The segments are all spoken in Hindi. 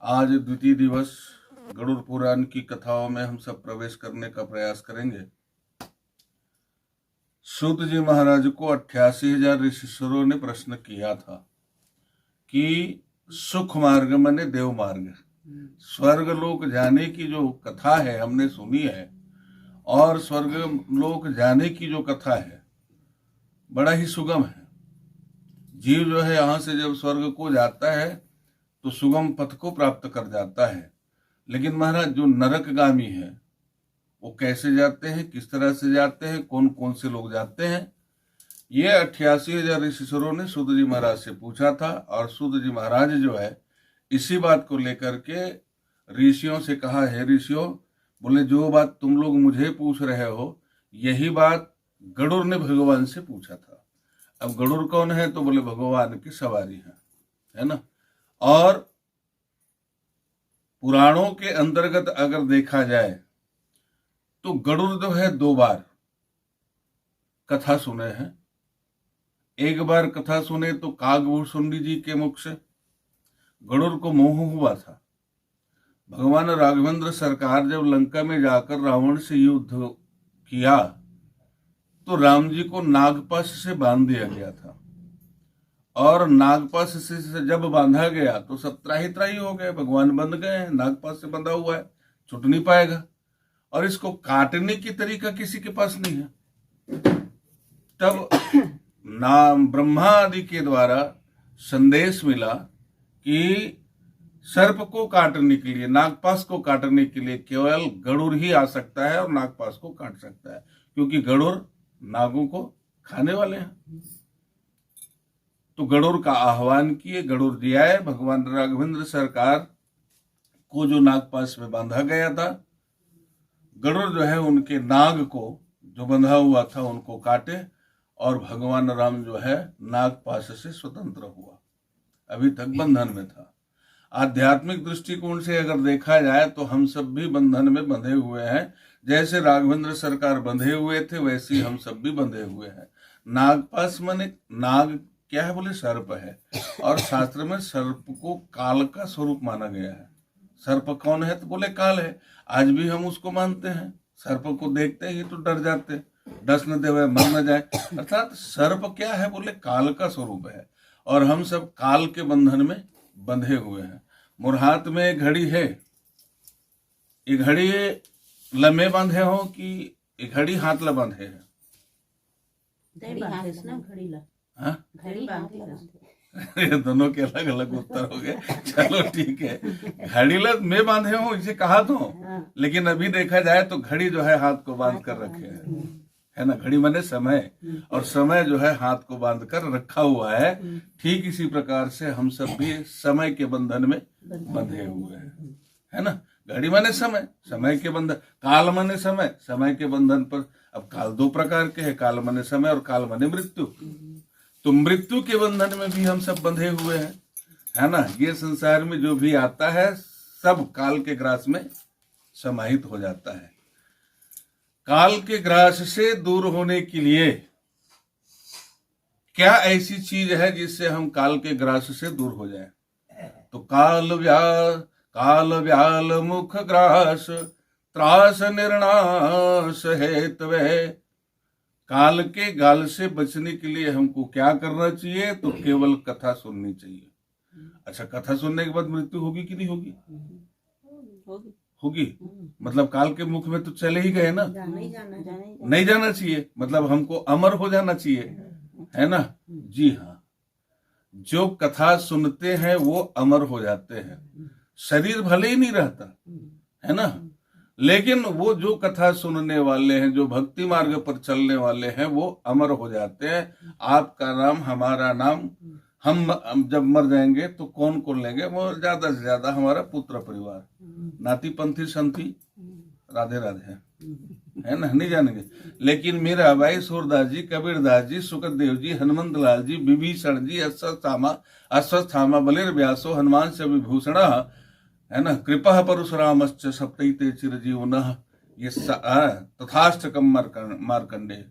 आज द्वितीय दिवस गरुड़ पुराण की कथाओं में हम सब प्रवेश करने का प्रयास करेंगे। सूत जी महाराज को 88,000 ऋषिश्वरों ने प्रश्न किया था कि सुख मार्ग माने देव मार्ग, स्वर्ग लोक जाने की जो कथा है हमने सुनी है, और स्वर्ग लोक जाने की जो कथा है बड़ा ही सुगम है। जीव जो है यहाँ से जब स्वर्ग को जाता है तो सुगम पथ को प्राप्त कर जाता है। लेकिन महाराज जो नरकगामी है वो कैसे जाते हैं, किस तरह से जाते हैं, कौन कौन से लोग जाते हैं, ये 88,000 ऋषिश्वरों ने सूत जी महाराज से पूछा था। और सूत जी महाराज जो है इसी बात को लेकर के ऋषियों से कहा, है ऋषियों, बोले जो बात तुम लोग मुझे पूछ रहे हो यही बात गरुड़ ने भगवान से पूछा था। अब गरुड़ कौन है? तो बोले भगवान की सवारी है ना। और पुराणों के अंतर्गत अगर देखा जाए तो गरुड़ जो है 2 बार कथा सुने हैं। एक बार कथा सुने तो कागभूषुंडी जी के मुख से गरुड़ को मोह हुआ था। भगवान राघवेंद्र सरकार जब लंका में जाकर रावण से युद्ध किया तो राम जी को नागपाश से बांध दिया गया था, और नागपाश से जब बांधा गया तो सब त्राही त्राही हो गए। भगवान बंध गए हैं, नागपाश से बंधा हुआ है, छूट नहीं पाएगा, और इसको काटने की तरीका किसी के पास नहीं है। तब नाम ब्रह्मा आदि के द्वारा संदेश मिला कि सर्प को काटने के लिए, नागपाश को काटने के लिए केवल गरुड़ ही आ सकता है और नागपाश को काट सकता है, क्योंकि गरुड़ नागों को खाने वाले हैं। तो गरुड़ का आह्वान किए, गरुड़ जी आए। भगवान राघवेंद्र सरकार को जो नागपाश में बांधा गया था, गरुड़ जो है उनके नाग को जो बंधा हुआ था उनको काटे, और भगवान राम जो है नागपाश से स्वतंत्र हुआ। अभी तक बंधन में था। आध्यात्मिक दृष्टिकोण से अगर देखा जाए तो हम सब भी बंधन में बंधे हुए हैं। जैसे राघवेंद्र सरकार बंधे हुए थे वैसे ही हम सब भी बंधे हुए हैं। नागपाश माने नाग क्या है? बोले सर्प है, और शास्त्र में सर्प को काल का स्वरूप माना गया है। सर्प कौन है? तो बोले काल है। आज भी हम उसको मानते हैं। सर्प को देखते ही तो डर जाते, डस न देवे मर न जाए। अर्थात सर्प क्या है? बोले काल का स्वरूप है, और हम सब काल के बंधन में बंधे हुए हैं। मोर हाथ में एक घड़ी है, ये घड़ी लम्बे बांधे हो कि ये घड़ी हाथ ला बांधे है? ये दोनों के अलग अलग उत्तर हो गए। चलो ठीक है, घड़ी लग में बांधे हो इसे कहा तो, लेकिन अभी देखा जाए तो घड़ी जो है हाथ को बांध कर रखे है ना। घड़ी माने समय, और समय जो है हाथ को बांध कर रखा हुआ है। ठीक इसी प्रकार से हम सब भी समय के बंधन में बंधे हुए हैं, है ना। घड़ी माने समय, समय के बंधन, काल माने समय, समय के बंधन पर। अब काल 2 प्रकार के हैं, काल माने समय और काल माने मृत्यु। तो मृत्यु के बंधन में भी हम सब बंधे हुए हैं, है ना। ये संसार में जो भी आता है सब काल के ग्रास में समाहित हो जाता है। काल के ग्रास से दूर होने के लिए क्या ऐसी चीज है जिससे हम काल के ग्रास से दूर हो जाएं? तो काल व्याल मुख ग्रास त्रास निर्नाश हेतवे। काल के गाल से बचने के लिए हमको क्या करना चाहिए? तो केवल कथा सुननी चाहिए। अच्छा, कथा सुनने के बाद मृत्यु होगी कि नहीं होगी? होगी। मतलब काल के मुख में तो चले ही गए ना, नहीं जाना चाहिए। मतलब हमको अमर हो जाना चाहिए, है ना। जी हाँ, जो कथा सुनते हैं वो अमर हो जाते हैं। शरीर भले ही नहीं रहता, है ना, लेकिन वो जो कथा सुनने वाले हैं, जो भक्ति मार्ग पर चलने वाले हैं, वो अमर हो जाते हैं। आपका नाम, हमारा नाम, हम जब मर जाएंगे तो कौन कौन लेंगे? वो ज्यादा से ज्यादा हमारा पुत्र परिवार, नाती पंथी संथी, राधे राधे, है ना, नहीं जानेंगे। लेकिन मेरा भाई सूरदास जी, कबीरदास जी, सुखदेव जी, हनुमंत लाल जी, विभीषण जी, अश्वत्थामा, बलिर व्यासो, हनुमान से विभूषण, है ना, कृपा परशुरामश्च सप्तैते चिरजीवनः, ये तथाष्टकम मार्कंडे।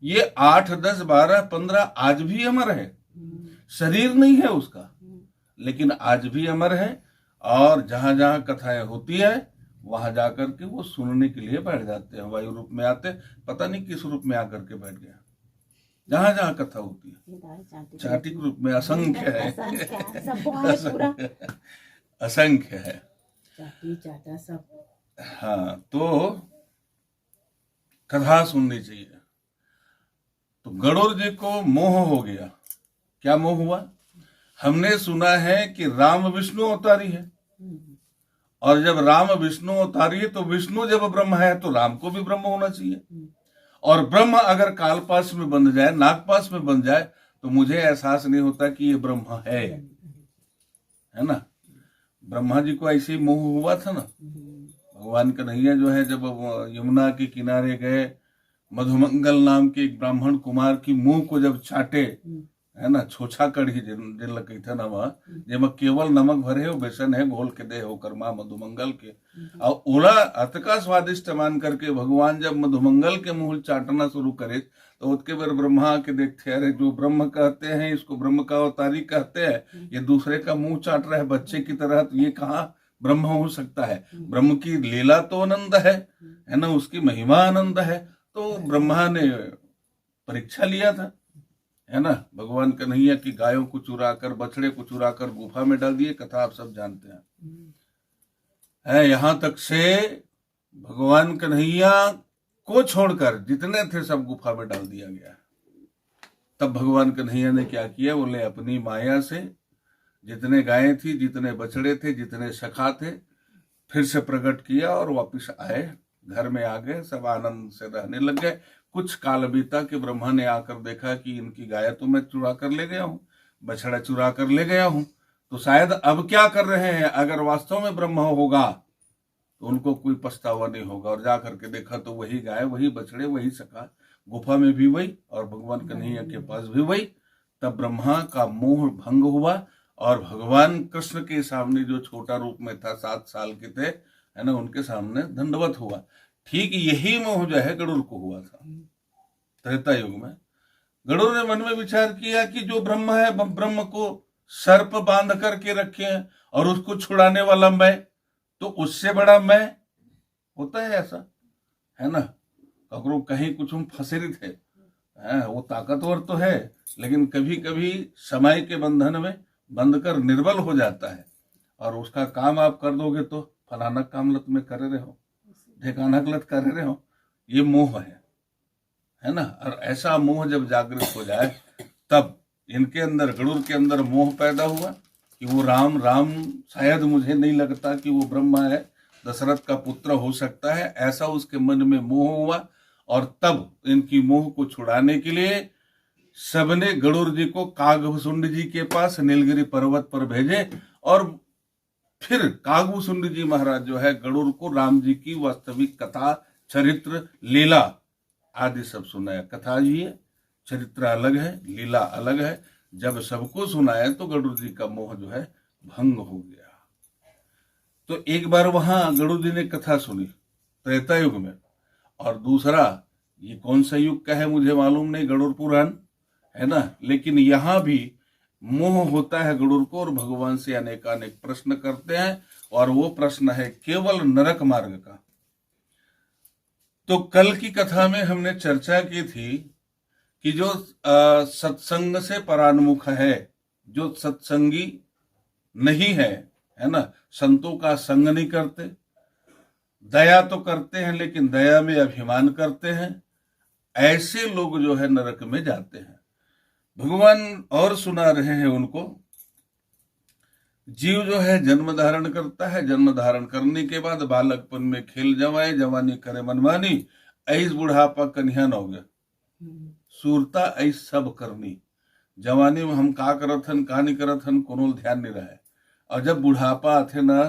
ये 8, 10, 12, 15 आज भी अमर है। शरीर नहीं है उसका, लेकिन आज भी अमर है। और जहां जहां कथाएं होती है वहां जाकर के वो सुनने के लिए बैठ जाते हैं। वायु रूप में आते, पता नहीं किस रूप में आकर के बैठ गया। जहां जहां कथा होती है चाटिक रूप में असंख्य है, असंख्य है। चाटा सब। हाँ, तो कथा सुननी चाहिए। तो गरुड़ जी को मोह हो गया। क्या मोह हुआ? हमने सुना है कि राम विष्णु अवतारी है, और जब राम विष्णु अवतारी है तो विष्णु जब ब्रह्म है तो राम को भी ब्रह्म होना चाहिए। और ब्रह्म अगर कालपाश में बन जाए, नागपाश में बन जाए, तो मुझे एहसास नहीं होता कि ये ब्रह्म है ना। ब्रह्मा जी को ऐसे ही मोह हुआ था ना। भगवान कन्हैया जो है जब यमुना के किनारे गए, मधुमंगल नाम के एक ब्राह्मण कुमार की मुंह को जब चाटे, है ना, छोछा कढ़ी जिन लगी था ना वह, जेमा केवल नमक भरे हो, बेसन है घोल के दे हो कर्मा मधुमंगल के, और ओला अतका स्वादिष्ट मान करके भगवान जब मधुमंगल के मुंह चाटना शुरू करे, तो उसके बाद ब्रह्मा के देखते, अरे जो ब्रह्म कहते हैं इसको ब्रह्म का अवतारी कहते हैं, ये दूसरे का मुंह चाट रहा है बच्चे की तरह, तो ये कहाँ ब्रह्म हो सकता है? ब्रह्म की लीला तो आनंद है ना, उसकी महिमा आनंद है। तो ब्रह्मा ने परीक्षा लिया था, है ना। भगवान कन्हैया की गायों को चुराकर, बछड़े को चुराकर गुफा में डाल दिए। कथा आप सब जानते हैं। है यहां तक से भगवान कन्हैया को छोड़कर जितने थे सब गुफा में डाल दिया गया। तब भगवान कन्हैया ने क्या किया? बोले अपनी माया से जितने गायें थी, जितने बछड़े थे, जितने सखा थे, फिर से प्रकट किया और वापिस आए, घर में आ गए, सब आनंद से रहने लग गए। कुछ काल बीता कि ब्रह्मा ने आकर देखा कि इनकी गाय तो मैं चुरा कर ले गया हूँ, बछड़ा चुरा कर ले गया हूँ, तो शायद अब क्या कर रहे हैं? अगर वास्तव में ब्रह्म होगा तो उनको कोई पछतावा नहीं होगा। और जा करके देखा तो वही गाय, वही बछड़े, वही सखा, गुफा में भी वही, और भगवान कन्हैया के पास भी वही। तब ब्रह्मा का मोह भंग हुआ, और भगवान कृष्ण के सामने जो छोटा रूप में था, 7 साल के थे, है ना, उनके सामने दंडवत हुआ। ठीक यही मोह जो है गरुड़ को हुआ था त्रेता युग में। गरुड़ ने मन में विचार किया कि जो ब्रह्म है, ब्रह्म को सर्प बांध करके रखे हैं, और उसको छुड़ाने वाला मैं, तो उससे बड़ा मैं होता है ऐसा, है ना। ककरो कहीं कुछ हम फंसे थे, वो ताकतवर तो है, लेकिन कभी कभी समय के बंधन में बंध कर निर्बल हो जाता है, और उसका काम आप कर दोगे तो फलाना काम लत में करे रहो, ढेकाना गलत कर रहे हो, ये मोह है ना। और ऐसा मोह जब जागृत हो जाए, तब इनके अंदर, गरुड़ के अंदर मोह पैदा हुआ कि वो राम शायद मुझे नहीं लगता कि वो ब्रह्मा है, दशरथ का पुत्र हो सकता है, ऐसा उसके मन में मोह हुआ। और तब इनकी मोह को छुड़ाने के लिए सबने गरुड़ जी को कागभुसुंड जी के पास नीलगिरी पर्वत पर भेजे, और फिर कागभुसुंड जी महाराज जो है गरुड़ को राम जी की वास्तविक कथा, चरित्र, लीला आदि सब सुनाया। कथा ही है, चरित्र अलग है, लीला अलग है। जब सबको सुनाया तो गरुड़ जी का मोह जो है भंग हो गया। तो एक बार वहां गरुड़ जी ने कथा सुनी त्रेता युग में, और दूसरा ये कौन सा युग का है मुझे मालूम नहीं, गरुड़ पुराण है ना, लेकिन यहां भी मोह होता है गरुड़ को, और भगवान से अनेकानेक प्रश्न करते हैं, और वो प्रश्न है केवल नरक मार्ग का। तो कल की कथा में हमने चर्चा की थी कि जो सत्संग से परान्मुख है, जो सत्संगी नहीं है ना, संतों का संग नहीं करते, दया तो करते हैं लेकिन दया में अभिमान करते हैं, ऐसे लोग जो है नरक में जाते हैं। भगवान और सुना रहे हैं उनको। जीव जो है जन्म धारण करता है, जन्म धारण करने के बाद बालकपन में खेल जवाए, जवानी करे मनमानी, ऐस बुढ़ापा कन्हैया न हो गया, सूरता ऐस सब करनी। जवानी में हम का करत हन, का नहीं करत हन, कोनो ध्यान नहीं रहे, और जब बुढ़ापा आथे ना,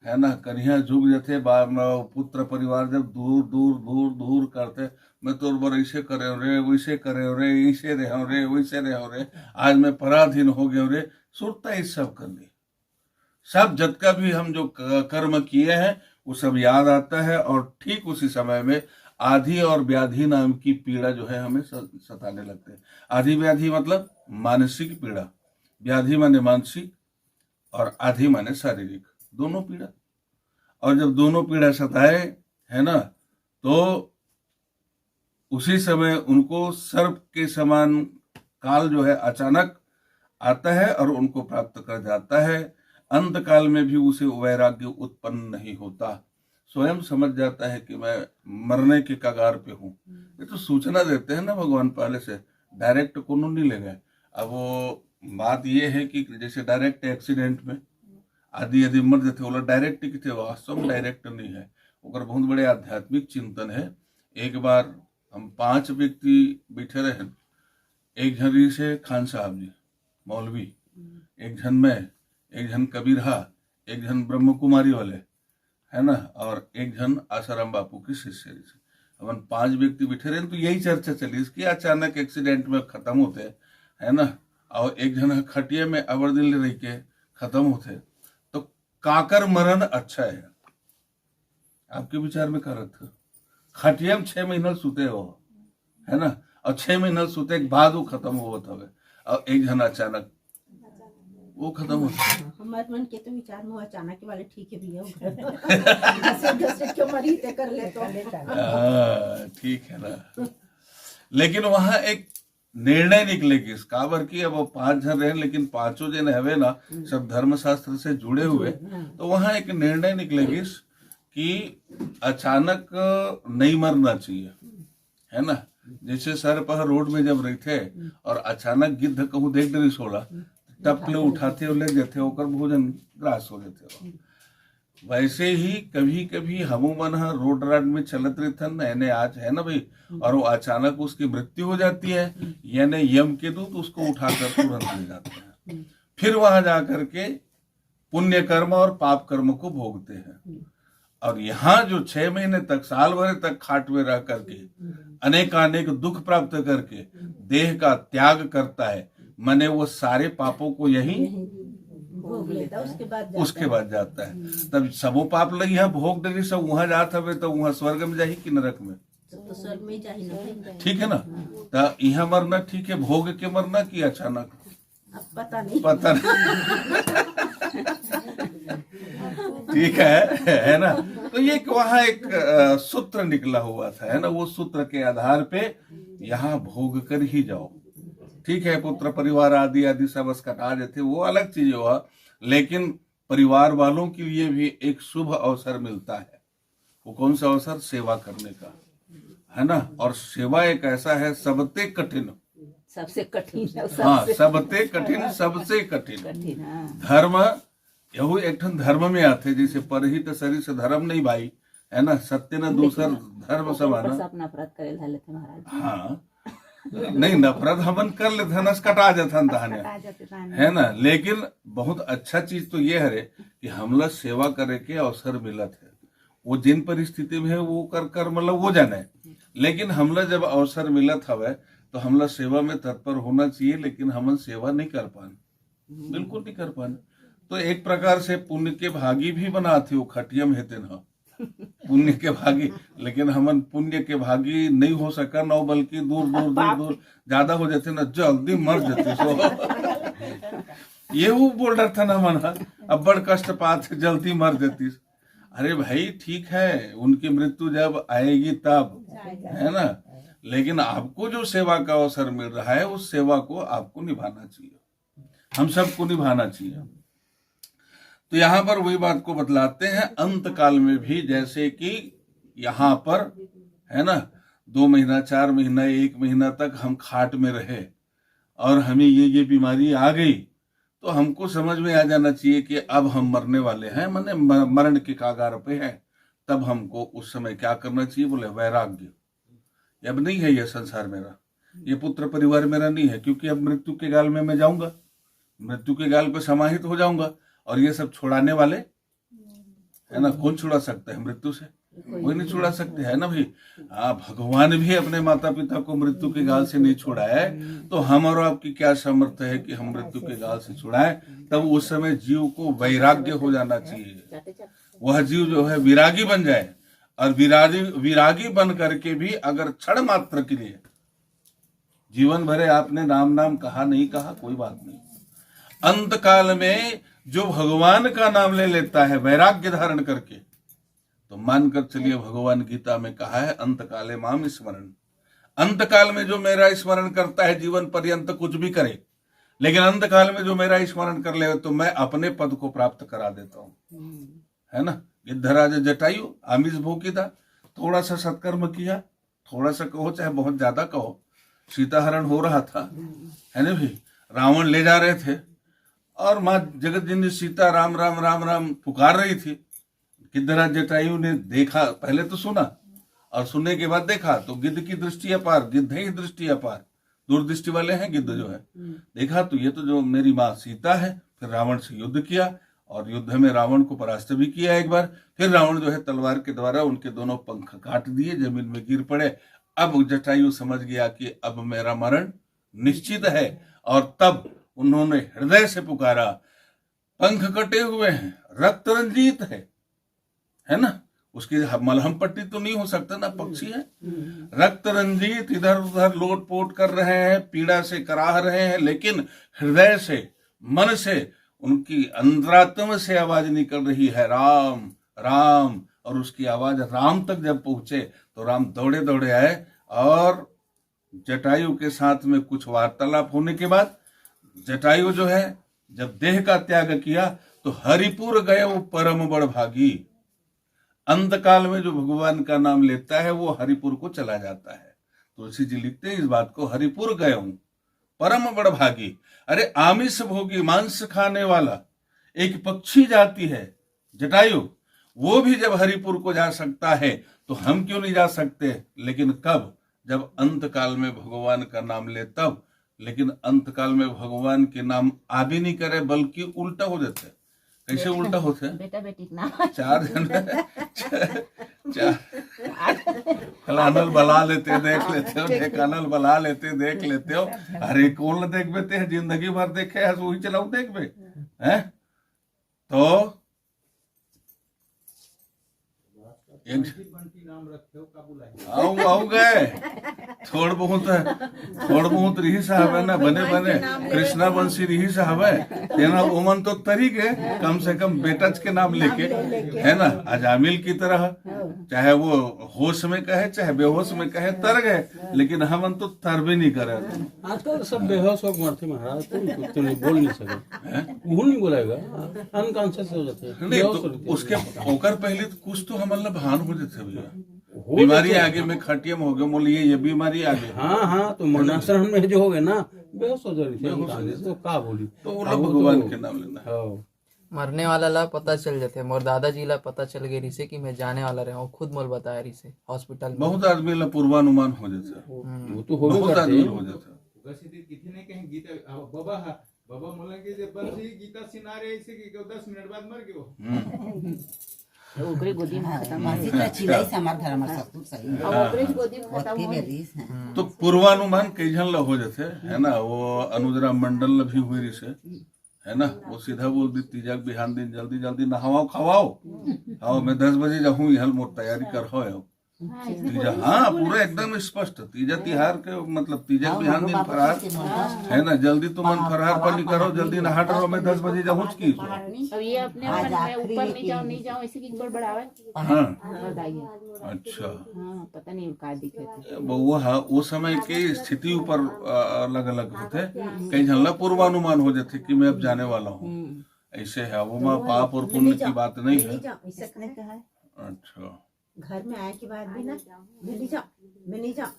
है ना, कन्हैया झुक जाते, पुत्र परिवार जब दूर दूर दूर दूर करते, मैं तोर बर ऐसे करे रे, वैसे करे रे, ऐसे रहो रे, वैसे रहो रे, आज मैं पराधीन हो गए रे, सुरता इस सब करनी। सब जत का भी हम जो कर्म किए हैं वो सब याद आता है, और ठीक उसी समय में आधि और व्याधि नाम की पीड़ा जो है हमें सताने लगते हैं। आधि व्याधि मतलब मानसिक पीड़ा, व्याधि माने मानसिक, और आधि माने शारीरिक। दोनों पीड़ा। और जब दोनों पीड़ा सताए, है ना, तो उसी समय उनको सर्प के समान काल जो है अचानक आता है और उनको प्राप्त कर जाता है। अंत काल में भी उसे वैराग्य उत्पन्न नहीं होता, स्वयं समझ जाता है कि मैं मरने के कगार पे हूँ। ये तो सूचना देते हैं ना भगवान, पहले से डायरेक्ट कोनो नहीं ले गए। अब वो बात ये है कि जैसे डायरेक्ट एक्सीडेंट में आदि यदि मर जाते, बोला डायरेक्ट ही थे, वास्तव में डायरेक्ट नहीं है, ओकर बहुत बड़े आध्यात्मिक चिंतन है। एक बार हम 5 व्यक्ति बैठे रहे, एक जन री से खान साहब जी मौलवी, एक जन मैं, एक जन कबीरहा, एक जन ब्रह्म कुमारी वाले, है ना, और एक जन आसाराम बापू की शिष्य से। अपन 5 व्यक्ति बैठे रहे, तो यही चर्चा चली इसकी, अचानक एक्सीडेंट में खत्म होते, है ना, और एक जन खटिया में अवर दिल रह के खत्म होते। तो काकर मरण अच्छा है, आपके विचार में करत था? खटिया में 6 महीना सुते हो, है ना, और 6 महीना सुते के बाद वो खत्म होत हवे, और एक जन अचानक वो खत्म होता है। हमारे मन के तो विचार में अचानक के वाले ठीक है भैया क्यों मरी ते कर ले तो ठीक है ना। लेकिन वहां एक निर्णय निकलेगी इसका बर की, अब वो 5 जन रहे, लेकिन 5 जन हवे ना सब धर्मशास्त्र से जुड़े हुए, तो वहां एक निर्णय निकलेगी कि अचानक नहीं मरना चाहिए, है ना। जैसे सर पर रोड में जब रहे थे और अचानक गिद्ध कहूँ देख डरी सोला, टप ले उठाते हो ले जाते हो, ओकर भोजन ग्रास हो जाते हो। वैसे ही कभी कभी हमू मन रोड राड में चलत रहते यानी आज, है ना भाई, और वो अचानक उसकी मृत्यु हो जाती है, यानी यम के दूत उसको उठाकर तुरंत ले जाते हैं। फिर वहां जाकर के पुण्य कर्म और पाप कर्म को भोगते हैं। और यहाँ जो 6 महीने तक, साल भर तक खाट में रह करके अनेकानेक दुख प्राप्त करके देह का त्याग करता है, माने वो सारे पापों को यही भोग लेता, उसके बाद जाता है। तब सबो पाप लगी है भोग डरी, सब वहां जात हवे, तो वहां स्वर्ग में जाही कि नरक में? तो स्वर्ग में जाही ना। ठीक है ना। तो यहाँ मरना ठीक है, भोग के मरना कि अचानक? अब पता नहीं, ठीक है ना। तो ये वहां एक सूत्र निकला हुआ था, है ना, वो सूत्र के आधार पे यहाँ भोग कर ही जाओ। ठीक है, पुत्र परिवार आदि आदि सब कटा देते, वो अलग चीज हुआ, लेकिन परिवार वालों के लिए भी एक शुभ अवसर मिलता है। वो कौन सा अवसर? सेवा करने का, है ना। और सेवा एक ऐसा है सबसे कठिन, सबसे कठिन, हाँ सबसे कठिन, सबसे कठिन धर्म। यहू एक धर्म में आते, जैसे परहित शरीर से धर्म नहीं भाई, है ना, सत्य न दूसर धर्म समाना। नफरत करे थे महाराज, हाँ नहीं नफरत हमन कर लेते नस कटा जाता है ना। लेकिन बहुत अच्छा चीज तो ये है कि हमला सेवा करे के अवसर मिलत है। वो जिन परिस्थिति में है वो कर मतलब वो जाने, लेकिन हमला जब अवसर मिलत हवे तो हमला सेवा में तत्पर होना चाहिए, लेकिन हमन सेवा नहीं कर पान, बिल्कुल नहीं कर पान। तो एक प्रकार से पुण्य के भागी भी बनाते हो, खटियम हेते न पुण्य के भागी, लेकिन हमन पुण्य के भागी नहीं हो सका न, बल्कि दूर दूर दूर दूर ज्यादा हो जाते ना, जल्दी मर जाते सो ये वो बोल रहा था ना मन, अब बड़ कष्ट पाते जल्दी मर जाती। अरे भाई ठीक है, उनकी मृत्यु जब आएगी तब, है ना, लेकिन आपको जो सेवा का अवसर मिल रहा है उस सेवा को आपको निभाना चाहिए, हम सबको निभाना चाहिए। तो यहाँ पर वही बात को बतलाते हैं, अंत काल में भी जैसे कि यहाँ पर, है ना, 2 महीना 4 महीना 1 महीना तक हम खाट में रहे और हमें ये बीमारी आ गई, तो हमको समझ में आ जाना चाहिए कि अब हम मरने वाले हैं, माने मरण के कागार पे हैं। तब हमको उस समय क्या करना चाहिए? बोले वैराग्य। अब नहीं है ये संसार मेरा, ये पुत्र परिवार मेरा नहीं है, क्योंकि अब मृत्यु के गाल में मैं जाऊंगा, मृत्यु के गाल पे समाहित हो जाऊंगा, और ये सब छुड़ाने वाले, है ना, कौन छुड़ा सकता है मृत्यु से? कोई नहीं छुड़ा सकते, है ना भाई। हाँ, भगवान भी अपने माता पिता को मृत्यु के गाल से नहीं छुड़ाया है, तो हम और आपकी क्या सामर्थ्य है कि हम मृत्यु के गाल से छुड़ाएं? तब उस समय जीव को वैराग्य हो जाना चाहिए, वह जीव जो है विरागी बन जाए, और विरागी बन करके भी अगर क्षण मात्र के लिए, जीवन भरे आपने नाम कहा नहीं कहा कोई बात नहीं, अंत काल में जो भगवान का नाम ले लेता है वैराग्य धारण करके, तो मानकर चलिए भगवान गीता में कहा है अंत काले माम स्मरण, अंत काल में जो मेरा स्मरण करता है जीवन पर्यंत कुछ भी करे, लेकिन अंत काल में जो मेरा स्मरण कर ले तो मैं अपने पद को प्राप्त करा देता हूं, है ना। गिद्धराज जटायु आमिष भोगी था, थोड़ा सा सत्कर्म किया, थोड़ा सा कहो चाहे बहुत ज्यादा कहो, सीताहरण हो रहा था, है ना भाई, रावण ले जा रहे थे और माँ जगत जननी सीता राम राम राम राम पुकार रही थी। गिद्धराज जटायु ने देखा, पहले तो सुना और सुनने के बाद देखा, तो गिद्ध की दृष्टि अपार, गिद्ध ही दृष्टि अपार, दूरदृष्टि वाले हैं गिद्ध जो है। देखा तो ये तो जो मेरी माँ सीता है। फिर रावण से युद्ध किया और युद्ध में रावण को परास्त भी किया एक बार। फिर रावण जो है तलवार के द्वारा उनके दोनों पंख काट दिए, जमीन में गिर पड़े। अब जटायु समझ गया कि अब मेरा मरण निश्चित है, और तब उन्होंने हृदय से पुकारा, पंख कटे हुए हैं, रक्त रंजित है ना, उसकी मलहम पट्टी तो नहीं हो सकता ना, पक्षी है, रक्त रंजित, इधर उधर लोट पोट कर रहे हैं, पीड़ा से कराह रहे हैं, लेकिन हृदय से मन से उनकी अंतरात्मा से आवाज निकल रही है राम राम, और उसकी आवाज राम तक जब पहुंचे तो राम दौड़े दौड़े आए और जटायु के साथ में कुछ वार्तालाप होने के बाद जटायु जो है जब देह का त्याग किया तो हरिपुर गए वो परम बड़ भागी। अंतकाल में जो भगवान का नाम लेता है वो हरिपुर को चला जाता है। तुलसी जी लिखते हैं इस बात को, हरिपुर गए हूं परम बड़ भागी। अरे आमिष भोगी, मांस खाने वाला एक पक्षी जाति है जटायु, वो भी जब हरिपुर को जा सकता है तो हम क्यों नहीं जा सकते। लेकिन कब, जब अंत काल में भगवान का नाम ले तब। लेकिन अंत काल में भगवान के नाम आ भी नहीं करे बल्कि उल्टा हो जाते। कैसे उल्टा होते हैं? बेटा बेटी का नाम चार जन फलानल बला लेते देख लेते हो, ढेकानल बला लेते देख लेते हो। अरे कौन देख बेते हैं, जिंदगी भर देखे है वही चलाऊ देख बे हैं। तो आओ गए थोड़ बहुत रही साहब है ना, बने बने कृष्णा बंसी रही साहब है तेना उमन तो तरी गए कम से कम बेटच के नाम लेके, है ना। अजामिल की तरह चाहे वो होश में कहे चाहे बेहोश में कहे तर गए, लेकिन हम तो तर भी नहीं करे। आजकल सब बेहोश हो मरते महाराज, तुम बोल नहीं सके, वो नहीं बोलेगा, अनकॉन्शियस हो जाते हैं। नहीं तो उसके होकर पहले तो कुछ तो हमारे भान हो जाते भैया, बीमारी आगे में खटियम हो गया, बोलिए ये बीमारी आगे। हाँ तो मरणाश्रम में जो हो गए ना बेहोश हो जाए तो का बोली, तो वो लोग भगवान के नाम लेना है। मरने वाला ला पता चल जाते, मोर दादाजी ला पता चल गए रिसे कि मैं जाने वाला रहा हूँ, खुद मोल बताया रिसे हॉस्पिटल में। बहुत आदमी ला पूर्वानुमान हो जाता, वो तो हो बहुत आदमी हो जाता। बाबा बोला कि जब बंसी गीता सुना रहे ऐसे कि 10 मिनट बाद मर गयो। ओकरे गोदी में खत्म मासी तो चिल्लाई से हमार घर हमार सब कुछ सही अब ओकरे गोदी में खत्म होती हो बेरीस है। तो पूर्वानुमान कई जन ला हो जाते है ना। वो अनुजरा मंडल ला भी हुई रिसे, है ना। वो सीधा बोल दी तीजा बिहान दिन जल्दी जल्दी नहाओ खवाओ, आओ मैं 10 बजे जाऊँ हल मोर तैयारी कर हो तीजा। हाँ पूरा एकदम स्पष्ट तीजा तिहार के मतलब तीजा बिहान दिन फरार, है ना। जल्दी तुम फरार पानी करो, जल्दी नहा रहो, मैं 10 बजे जाऊँ की। अब ये अपने मन में ऊपर नहीं जाऊं ऐसे की बढ़ावे। हाँ बताइए। अच्छा हाँ पता नहीं का दिखे थे वो समय के स्थिति ऊपर अलग अलग होते, कई जन ला पूर्वानुमान हो जाते कि मैं अब जाने वाला हूँ। ऐसे है वो माँ पाप और पुण्य की बात नहीं है। अच्छा घर में आए के बाद भी ना मैं नहीं जाऊं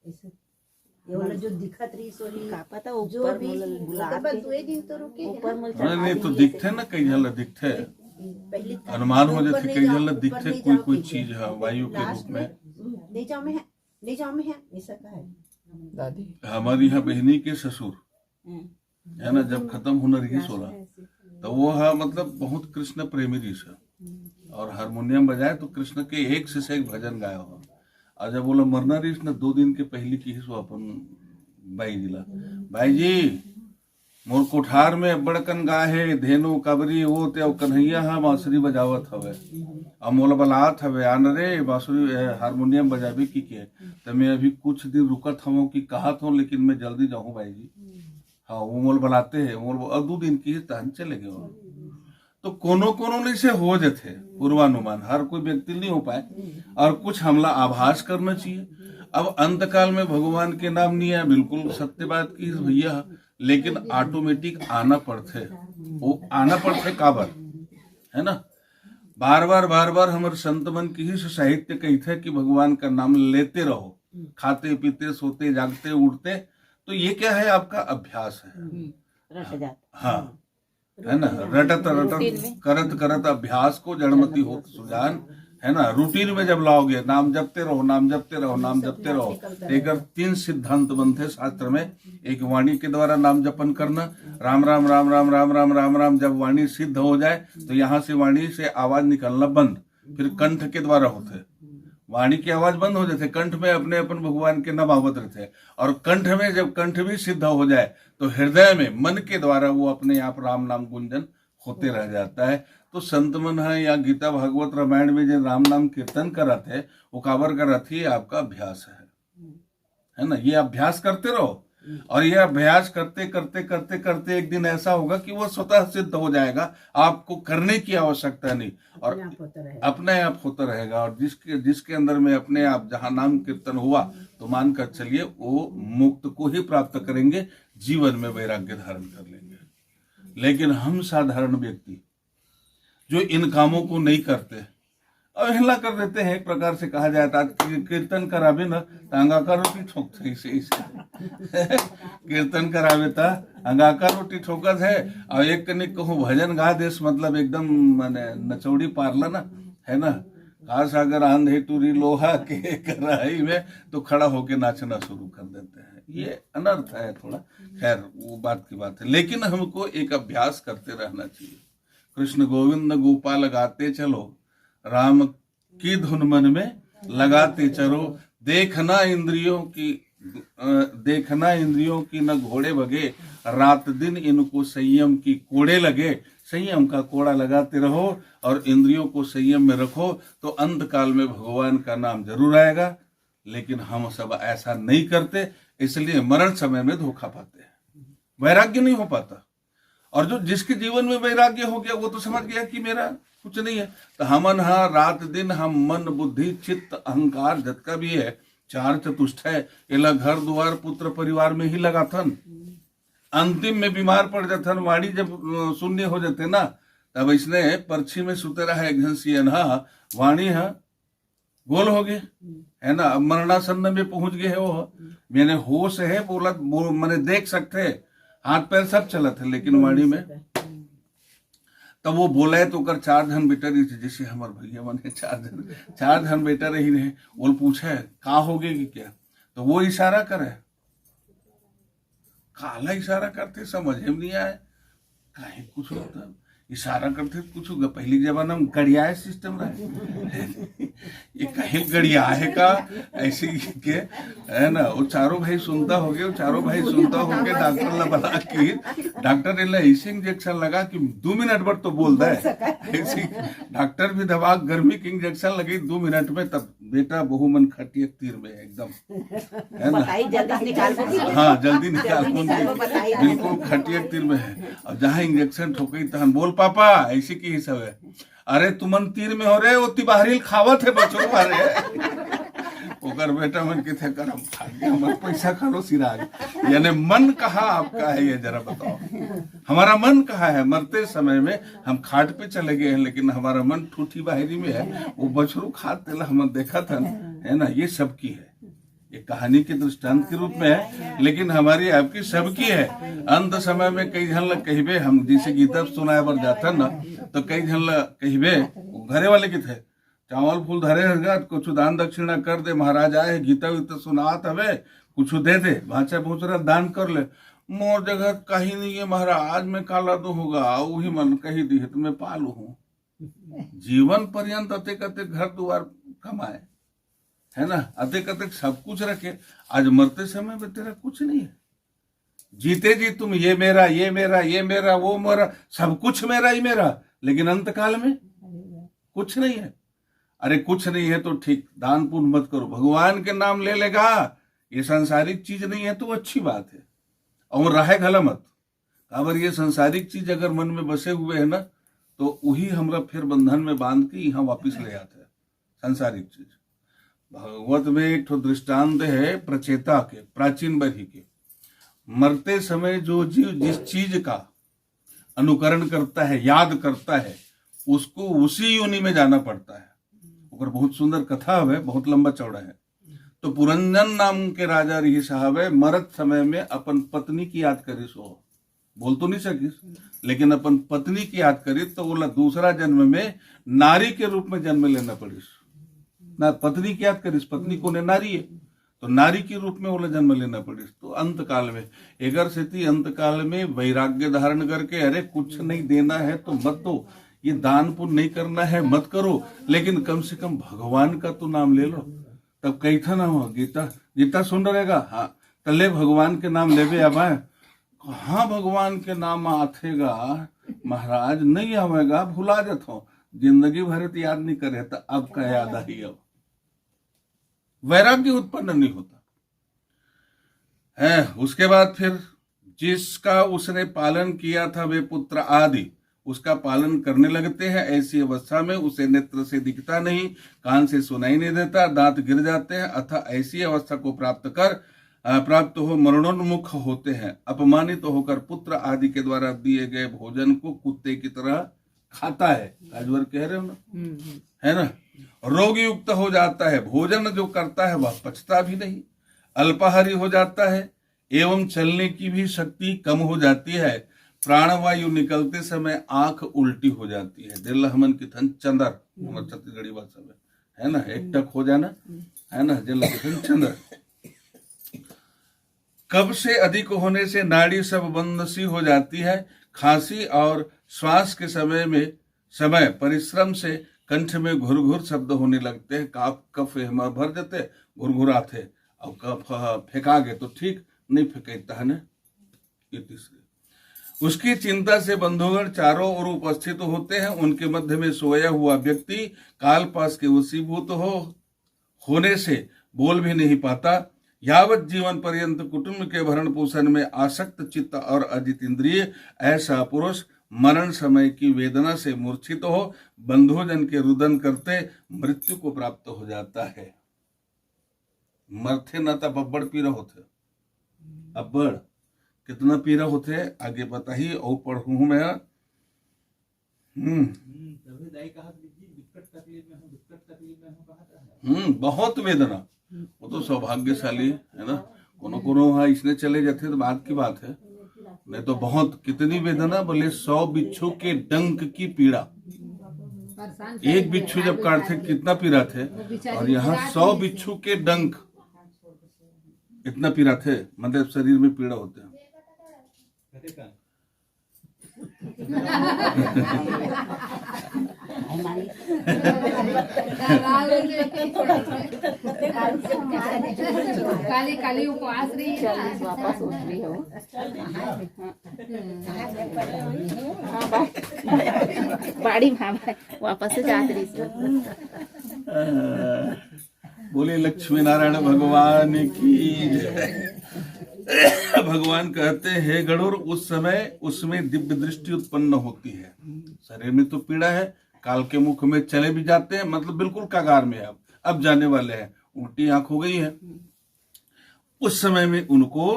ऐसे ये वाला जो दिखत रही सोली का पता ऊपर भी बुलाते दो दिन तो रुके ऊपर में नहीं तो दिखते ना कई जन दिखते, अनुमान हो जाते कई जन दिखते कोई चीज है वायु के रूप में। नहीं जाओ मैं है ऐसा का है। दादी हमारी यहाँ बहनी के ससुर है ना, जब खत्म होना रही 16 तो वो है मतलब बहुत कृष्ण प्रेमी रही से, और हारमोनियम बजाए तो कृष्ण के एक से एक भजन गाया हो। और जब बोला मरना रही ना 2 दिन के पहले की सो अपन भाई जिला भाई जी मोर कोठार में बड़कन गाहे धेनु कबरी वो ते कन्हैया हा बांसुरी बजावत हवे, अब मोला बलात हवे आन रे बांसुरी हारमोनियम बजाबे की के। तो मैं अभी कुछ दिन रुकत हूँ कि कहत हूँ लेकिन मैं जल्दी जाऊँ भाई जी। हाँ वो मोल बुलाते हैं, मोल 2 दिन की तहन चले गए। तो कोनो से हो जाते पूर्वानुमान, हर कोई व्यक्ति नहीं हो पाए, और कुछ हमला आभास करना चाहिए। अब अंत काल में भगवान के नाम नहीं है, बिल्कुल सत्य बात की भैया, लेकिन ऑटोमेटिक आना पड़ते, वो आना पड़ते काबर, है ना। बार बार हमारे संत मन की ही साहित्य कहते हैं कि भगवान का नाम लेते रहो, खाते पीते सोते जागते उठते, तो ये क्या है, आपका अभ्यास है। रट जाता। हाँ, है ना, रटत रटत करत करत अभ्यास को जड़मती हो सुजान, है ना। रूटीन में जब लाओगे, नाम जपते रहो, नाम जपते रहो, नाम जपते रहो। एक 3 सिद्धांत बनते शास्त्र में, एक वाणी के द्वारा नाम जपन करना, राम राम राम राम राम राम राम राम। जब वाणी सिद्ध हो जाए तो यहाँ से वाणी से आवाज निकलना बंद, फिर कंठ के द्वारा होते, वाणी की आवाज बंद हो जाते, कंठ में अपने अपन भगवान के नाम आवत रहते, और कंठ में जब कंठ भी सिद्ध हो जाए तो हृदय में मन के द्वारा वो अपने आप राम नाम गुंजन होते रह जाता है। तो संत मन है या गीता भागवत रामायण में जो राम नाम कीर्तन कराते हैं, वो काबर कराती है, आपका अभ्यास है ना। ये अभ्यास करते रहो, और ये अभ्यास करते करते करते करते एक दिन ऐसा होगा कि वो स्वतः सिद्ध हो जाएगा, आपको करने की आवश्यकता नहीं, और अपने आप होता रहेगा। और जिसके अंदर में अपने आप जहां नाम कीर्तन हुआ, तो मानकर चलिए वो मुक्त को ही प्राप्त करेंगे, जीवन में वैराग्य धारण कर लेंगे। लेकिन हम साधारण व्यक्ति जो इन कामों को नहीं करते, अवहेलना कर देते हैं, एक प्रकार से कहा जाता है। कीर्तन करावे ना तो अंगाका रोटी ठोकते, इसे कीर्तन करावे था अंगाका रोटी ठोकत है, और एक कनिक कहूँ भजन गा देश, मतलब एकदम माने नचौड़ी पारला ना, है ना। खास अगर आंधे टूरी लोहा के कढ़ाई में, तो खड़ा होके नाचना शुरू कर देते हैं। ये अनर्थ है थोड़ा, खैर वो बात की बात है। लेकिन हमको एक अभ्यास करते रहना चाहिए। कृष्ण गोविंद गोपाल गाते चलो, राम की धुन मन में लगाते चलो। देखना इंद्रियों की न घोड़े भगे, रात दिन इनको संयम की कोड़े लगे। संयम का कोड़ा लगाते रहो और इंद्रियों को संयम में रखो, तो अंत काल में भगवान का नाम जरूर आएगा। लेकिन हम सब ऐसा नहीं करते, इसलिए मरण समय में धोखा पाते हैं, वैराग्य नहीं हो पाता। और जो जिसके जीवन में वैराग्य हो गया, वो तो समझ गया कि मेरा कुछ नहीं है। तो हमन हा रात दिन हम मन बुद्धि चित्त अहंकार जतका भी है, 4 चतुष्ट है, एला घर द्वार पुत्र परिवार में ही लगाथन। अंतिम में बीमार पड़ जाथन, वाणी जब शून्य हो जाते ना, तब इसने पर्ची में सुते रहा एक घंसियन, वाणी गोल हो गए, है ना। अब मरणासन्न में पहुंच गए है वो, मैंने होश है, बोला मैंने देख सकते, हाथ पैर सब चलत है, लेकिन वाणी में तब वो बोला है तो कर 4 जन बेटा रही थे, जैसे हमारे भैया बने 4 जन बेटा रही रहे। वो पूछा है कहा हो गए कि क्या, तो वो इशारा करे, काला इशारा करते, समझ में नहीं आए काहे कुछ होता, इशारा करते कुछ होगा। पहले जमाना में गड़िया सिस्टम रहे, ये कहीं गड़िया है का ऐसे के, है ना। वो चारों भाई सुनता हो गए, चारों भाई सुनता हो गए, डॉक्टर ला बता कि डॉक्टर ने ऐसे इंजेक्शन लगा कि 2 मिनट भर तो बोलता है ऐसे। डॉक्टर भी दवा गर्मी की इंजेक्शन लगी 2 मिनट में, तब बेटा बहु मन खटिए तीर में एकदम, है ना। हाँ जल्दी निकाल, बिल्कुल खटिए तीर में है। अब जहाँ इंजेक्शन ठोकई तहन बोल पापा ऐसी की सब है, अरे तुमन तीर में हो रहे हो, तिबाहरील खावत है बचो मारे। ओकर बेटा मन के थे करम खा गया, मत पैसा खा लो सिराग। यानी मन कहाँ आपका है, ये जरा बताओ, हमारा मन कहाँ है। मरते समय में हम खाट पे चले गए हैं, लेकिन हमारा मन ठूठी बाहरी में है, वो बछरू खाते हम देखा था, है ना। ये सबकी है, ये कहानी के दृष्टांत के रूप में है, लेकिन हमारी आपकी सबकी है। अंत समय में कई जन लोग कहबे, हम जैसे गीता सुनाए बर जाता ना, तो कई जन लोग कहबे, घरे वाले के थे, चावल फूल धरे रहेगा, कुछ दान दक्षिणा कर दे, महाराज आए गीता वीता सुनात हवे, कुछ दे दे, भाषा भूचरा दान कर ले। मोर जगह कहीं नहीं है महाराज, में काला दो होगा, वही मन कही दी तो मैं पालू हूँ। जीवन पर्यंत अतेक अतेक घर द्वार कमाए, है ना, अतेक अतेक सब कुछ रखे, आज मरते समय में तेरा कुछ नहीं है। जीते जी तुम ये मेरा ये मेरा ये मेरा वो मेरा, सब कुछ मेरा ही मेरा, लेकिन अंत काल में कुछ नहीं है। अरे कुछ नहीं है तो ठीक, दान पुण्य मत करो, भगवान के नाम ले लेगा, ये सांसारिक चीज नहीं है तो अच्छी बात है, और रहे गला मत। अगर ये सांसारिक चीज अगर मन में बसे हुए है ना, तो वही हमरा फिर बंधन में बांध के यहाँ वापिस ले आते हैं सांसारिक चीज। भागवत में एक तो दृष्टांत है प्रचेता के, प्राचीन बरही के। मरते समय जो जीव जिस चीज का अनुकरण करता है, याद करता है, उसको उसी योनि में जाना पड़ता है। ऊपर बहुत सुंदर कथा है, बहुत लंबा चौड़ा है। तो पुरंजन नाम के राजा रही साहब है, मरत समय में अपन पत्नी की याद करी, सो बोल तो नहीं सकिस, लेकिन अपन पत्नी की याद करी तो बोला दूसरा जन्म में नारी के रूप में जन्म लेना पड़िस ना। पत्नी की याद करिस, पत्नी को ने नारी है तो नारी के रूप में बोला जन्म लेना पड़िस। तो अंत काल में एगर स्थिति अंत काल में वैराग्य धारण करके अरे कुछ नहीं देना है तो मत दो, ये दान पुण्य नहीं करना है मत करो, लेकिन कम से कम भगवान का तो नाम ले लो। तब कही था ना हो गीता, गीता सुन रहेगा, हाँ तले भगवान के नाम लेवे अब आए। हाँ भगवान के नाम आथेगा महाराज, नहीं आवेगा भुला जाता हूं, जिंदगी भर तो याद नहीं करे तो अब का याद आई। अब वैराग्य उत्पन्न नहीं होता है। उसके बाद फिर जिसका उसने पालन किया था वे पुत्र आदि उसका पालन करने लगते हैं। ऐसी अवस्था में उसे नेत्र से दिखता नहीं, कान से सुनाई नहीं देता, दांत गिर जाते हैं, अतः ऐसी अवस्था को प्राप्त हो मरणोन्मुख होते हैं। अपमानित तो होकर पुत्र आदि के द्वारा दिए गए भोजन को कुत्ते की तरह खाता है। आजवर कह रहे हो ना, है ना। रोग युक्त हो जाता है, भोजन जो करता है वह पचता भी नहीं, अल्पाहारी हो जाता है एवं चलने की भी शक्ति कम हो जाती है। प्राणवायु निकलते समय आंख उल्टी हो जाती है। दिल हमन की थन चंदर, हमारे छत्तीसगढ़ी भाषा में है ना, एक टक हो जाना है ना, दिल की थन चंदर। कब से अधिक होने से नाड़ी सब बंद सी हो जाती है। खांसी और श्वास के समय परिश्रम से कंठ में घुरघुर शब्द होने लगते हैं। कफ हमारे भर जाते, घुरघुराते, और कफ फेंका गए तो ठीक नहीं फेंकता है ना। ये तीसरी उसकी चिंता से बंधुगण चारों ओर उपस्थित होते हैं। उनके मध्य में सोया हुआ व्यक्ति काल पास के वशीभूत होने से बोल भी नहीं पाता। यावत जीवन पर्यंत कुटुंब के भरण पोषण में आसक्त चित्त और अजित इंद्रिय ऐसा पुरुष मरण समय की वेदना से मूर्छित हो बंधुजन के रुदन करते मृत्यु को प्राप्त हो जाता है। मरते न तब अब्बड़ पीरा होते, अब्बड़ कितना पीरा होते आगे बताइए और पढ़ू मैं। बहुत वेदना, वो तो सौभाग्यशाली है ना। कोनो हाँ इसने चले जाते तो बात की बात है, नहीं तो बहुत कितनी वेदना। बोले 100 बिच्छू के डंक की पीड़ा, एक बिच्छू जब काटते कितना पीड़ा थे, और यहाँ 100 बिच्छू के डंक इतना पीड़ा थे, मतलब शरीर में पीड़ा होते हैं। काली काली उपवास रही है, वापस उठ रही हो। बाड़ी वापस से जात रही। बोले लक्ष्मी नारायण भगवान की जय। भगवान कहते हैं गरुड़ उस समय उसमें दिव्य दृष्टि उत्पन्न होती है। शरीर में तो पीड़ा है, काल के मुख में चले भी जाते हैं, मतलब बिल्कुल कगार में अब जाने वाले हैं, उल्टी आंख हो गई है। उस समय में उनको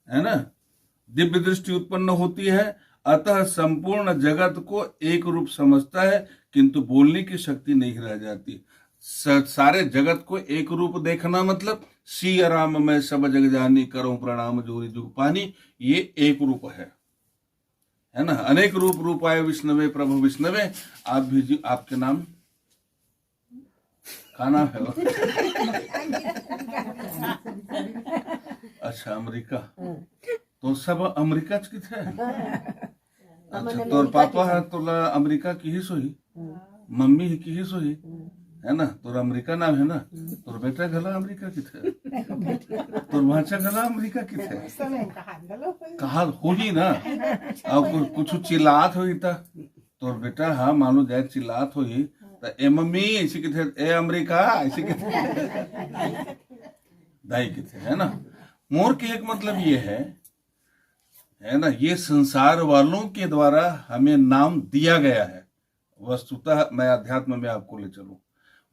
है ना दिव्य दृष्टि उत्पन्न होती है। अतः संपूर्ण जगत को एक रूप समझता है, किंतु बोलने की शक्ति नहीं रह जाती। सारे जगत को एक रूप देखना मतलब सिया राम मैं सब जग जानी करूं प्रणाम जोरी जुग पानी, ये एक रूप है ना। अनेक रूप आए विष्णवे प्रभु विष्णवे। आप भी आपके नाम का नाम है अच्छा अमेरिका, तो सब अमेरिका की थे। अच्छा तोर पापा है तोला अमेरिका की ही सोई, मम्मी ही की ही सोई है ना। तोर अमेरिका नाम है ना, तोर बेटा गला अमेरिका की थे, तोर भाचा गला अमेरिका की थे, कहा हो ही ना। अब कुछ चिल्लात हुई था तोर बेटा, हाँ मानो जाए चिल्लात हुई तो ए मम्मी ऐसी की थे, ए अमेरिका ऐसी की थे, दाई की थे है ना। मोर के एक मतलब ये है ना, ये संसार वालों के द्वारा हमें नाम दिया गया है। वस्तुतः मैं अध्यात्म में आपको ले चलूं,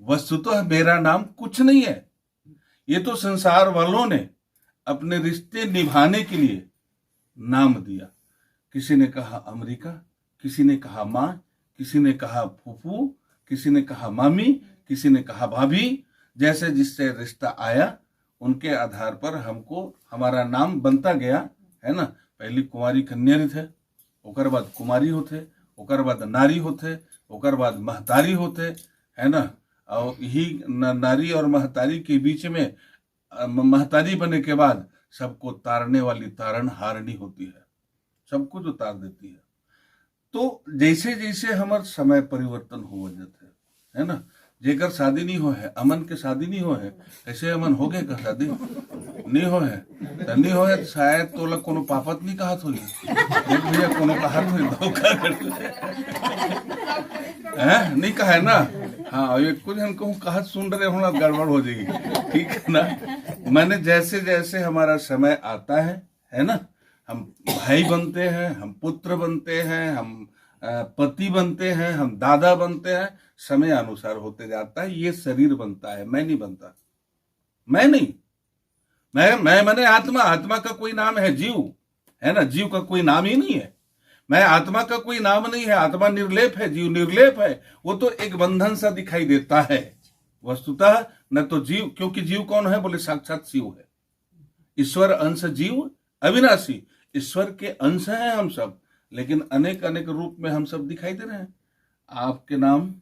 वस्तुतः मेरा नाम कुछ नहीं है। ये तो संसार वालों ने अपने रिश्ते निभाने के लिए नाम दिया। किसी ने कहा अमेरिका, किसी ने कहा माँ, किसी ने कहा फूफू, किसी ने कहा मामी, किसी ने कहा भाभी। जैसे जिससे रिश्ता आया उनके आधार पर हमको हमारा नाम बनता गया, है ना। पहली कुंवारी कन्यारी थे, ओकर बाद कुमारी होते, ओकर बाद नारी होते, ओकर बाद महतारी होते, है ना। और यही नारी और महतारी के बीच में महतारी बने के बाद सबको तारने वाली तारण हारनी होती है, सबको जो तार देती है। तो जैसे जैसे हमार समय परिवर्तन हो जाते है ना। जेकर शादी नहीं हो है, अमन के शादी नहीं हो है, ऐसे अमन हो गए का शादी नहीं हो है तो नहीं हो है, शायद तो लग कोनो पापत नहीं कहत होई, एक भैया कोनो कहत होई धोखा कर हैं नहीं कहा है ना। हाँ, ये कुछ हम कहूँ कहत सुन रहे हो ना, गड़बड़ हो जाएगी, ठीक है ना। मैंने जैसे जैसे हमारा समय आता है ना, हम भाई बनते हैं, हम पुत्र बनते हैं, हम पति बनते हैं, हम दादा बनते हैं, समय अनुसार होते जाता है। ये शरीर बनता है, मैं नहीं बनता, मैं नहीं, मैं मैंने आत्मा, आत्मा का कोई नाम है जीव, है ना। जीव का कोई नाम ही नहीं है, मैं आत्मा का कोई नाम नहीं है। आत्मा निर्लेप है, जीव निर्लेप है। वो तो एक बंधन सा दिखाई देता है वस्तुतः न तो जीव, क्योंकि जीव कौन है बोले साक्षात शिव है। ईश्वर अंश जीव अविनाशी, ईश्वर के अंश हैं हम सब, लेकिन अनेक अनेक रूप में हम सब दिखाई दे रहे हैं। आपके नाम